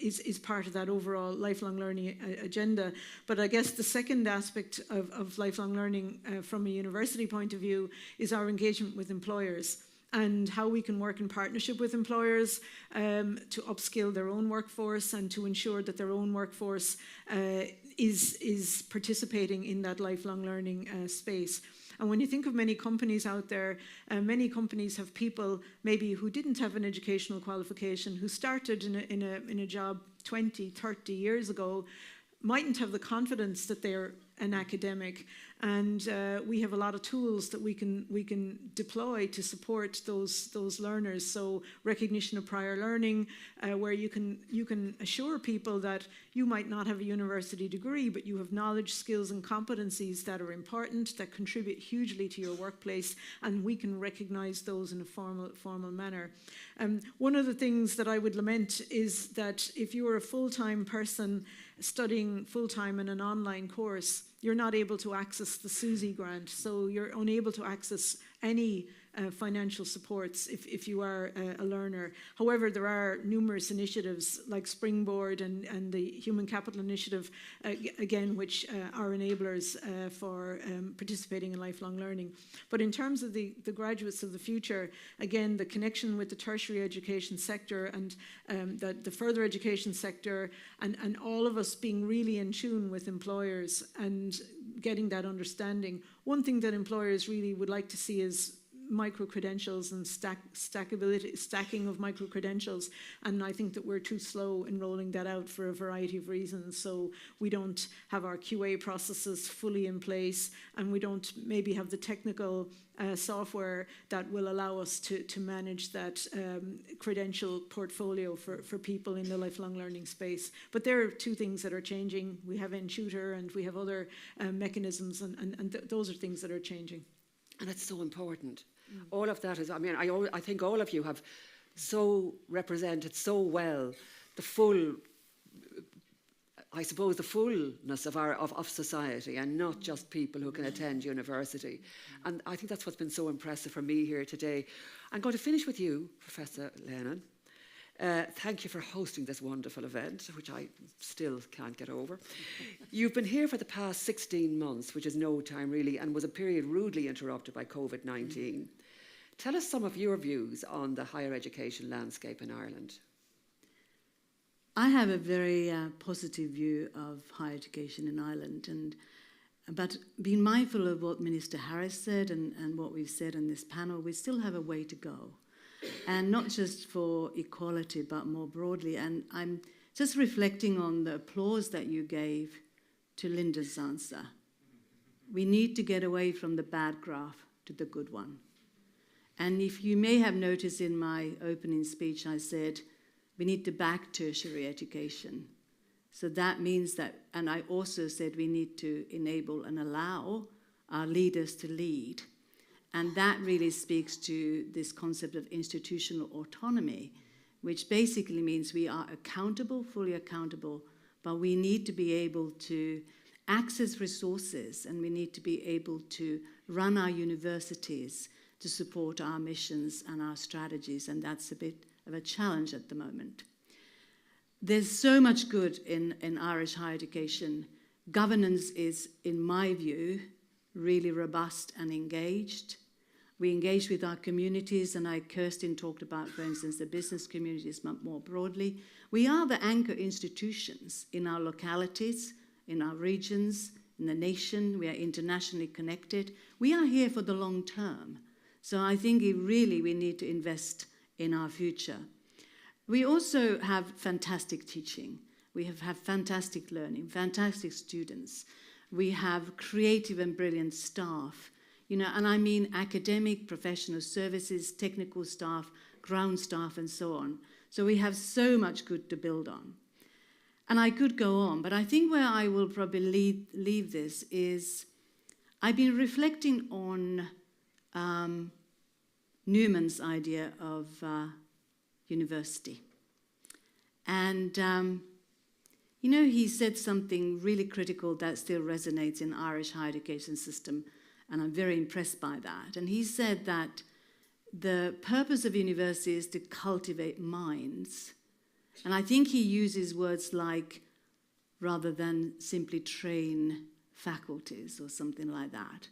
is part of that overall lifelong learning agenda. But I guess the second aspect of lifelong learning from a university point of view is our engagement with employers, and how we can work in partnership with employers to upskill their own workforce and to ensure that their own workforce is participating in that lifelong learning space. And when you think of many companies out there, many companies have people maybe who didn't have an educational qualification, who started in a job 20, 30 years ago, mightn't have the confidence that they're an academic, and we have a lot of tools that we can deploy to support those learners. So recognition of prior learning, where you can assure people that you might not have a university degree, but you have knowledge, skills, and competencies that are important, that contribute hugely to your workplace, and we can recognize those in a formal manner. One of the things that I would lament is that if you are a full-time person studying full-time in an online course, you're not able to access the SUSI grant, so you're unable to access any financial supports if you are a learner. However, there are numerous initiatives like Springboard and the Human Capital Initiative, again, which are enablers for participating in lifelong learning. But in terms of the graduates of the future, again, the connection with the tertiary education sector and the further education sector, and all of us being really in tune with employers and getting that understanding. One thing that employers really would like to see is micro-credentials and stacking of micro-credentials, and I think that we're too slow in rolling that out for a variety of reasons. So we don't have our QA processes fully in place, and we don't maybe have the technical software that will allow us to manage that credential portfolio for people in the lifelong learning space. But there are two things that are changing. We have N-Tutor and we have other mechanisms, and those are things that are changing. And it's so important. All of that is, I mean, I think all of you have so represented so well the full, I suppose, the fullness of society, and not just people who can attend university. And I think that's what's been so impressive for me here today. I'm going to finish with you, Professor Leinonen. Thank you for hosting this wonderful event, which I still can't get over. You've been here for the past 16 months, which is no time really, and was a period rudely interrupted by COVID-19. Tell us some of your views on the higher education landscape in Ireland. I have a very positive view of higher education in Ireland, but being mindful of what Minister Harris said and what we've said in this panel, we still have a way to go. And not just for equality, but more broadly. And I'm just reflecting on the applause that you gave to Linda's answer. We need to get away from the bad graph to the good one. And if you may have noticed in my opening speech, I said, we need to back tertiary education. So that means that, and I also said we need to enable and allow our leaders to lead. And that really speaks to this concept of institutional autonomy, which basically means we are accountable, fully accountable, but we need to be able to access resources, and we need to be able to run our universities to support our missions and our strategies, and that's a bit of a challenge at the moment. There's so much good in Irish higher education. Governance is, in my view, really robust and engaged. We engage with our communities, and Kirsten talked about, for instance, the business communities more broadly. We are the anchor institutions in our localities, in our regions, in the nation. We are internationally connected. We are here for the long term. So I think we need to invest in our future. We also have fantastic teaching. We have fantastic learning, fantastic students. We have creative and brilliant staff. And I mean academic, professional services, technical staff, ground staff, and so on. So we have so much good to build on. And I could go on, but I think where I will probably leave this is I've been reflecting on Newman's idea of university. And, he said something really critical that still resonates in Irish higher education system, and I'm very impressed by that. And he said that the purpose of university is to cultivate minds. And I think he uses words like, rather than simply train faculties or something like that.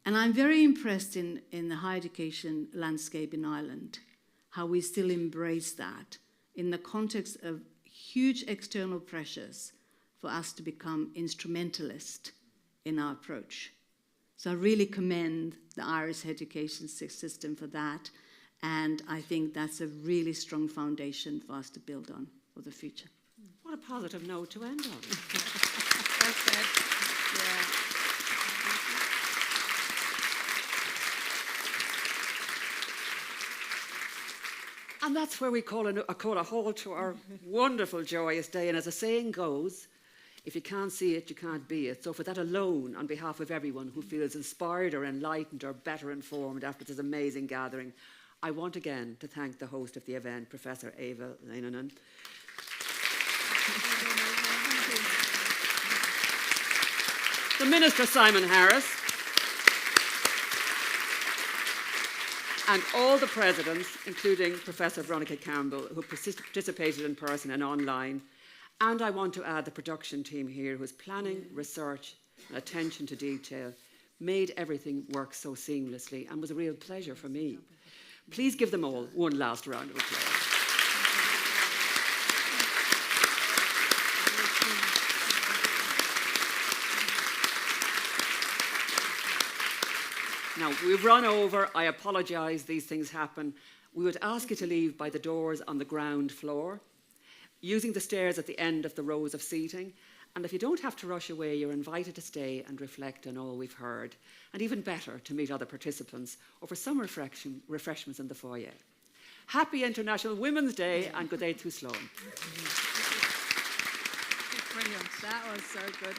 And I'm very impressed in the higher education landscape in Ireland, how we still embrace that in the context of huge external pressures for us to become instrumentalist in our approach. So I really commend the Irish education system for that, and I think that's a really strong foundation for us to build on for the future. What a positive note to end on. Well said. And that's where we call a halt to our wonderful, joyous day. And as the saying goes, if you can't see it, you can't be it. So for that alone, on behalf of everyone who feels inspired or enlightened or better informed after this amazing gathering, I want again to thank the host of the event, Professor Eeva Leinonen. The Minister, Simon Harris. And all the presidents, including Professor Veronica Campbell, who participated in person and online. And I want to add the production team here, whose planning, research, and attention to detail made everything work so seamlessly and was a real pleasure for me. Please give them all one last round of applause. Now, we've run over. I apologise, these things happen. We would ask you to leave by the doors on the ground floor, using the stairs at the end of the rows of seating. And if you don't have to rush away, you're invited to stay and reflect on all we've heard. And even better, to meet other participants over some refreshments in the foyer. Happy International Women's Day and good day to Sloan. Brilliant. That was so good.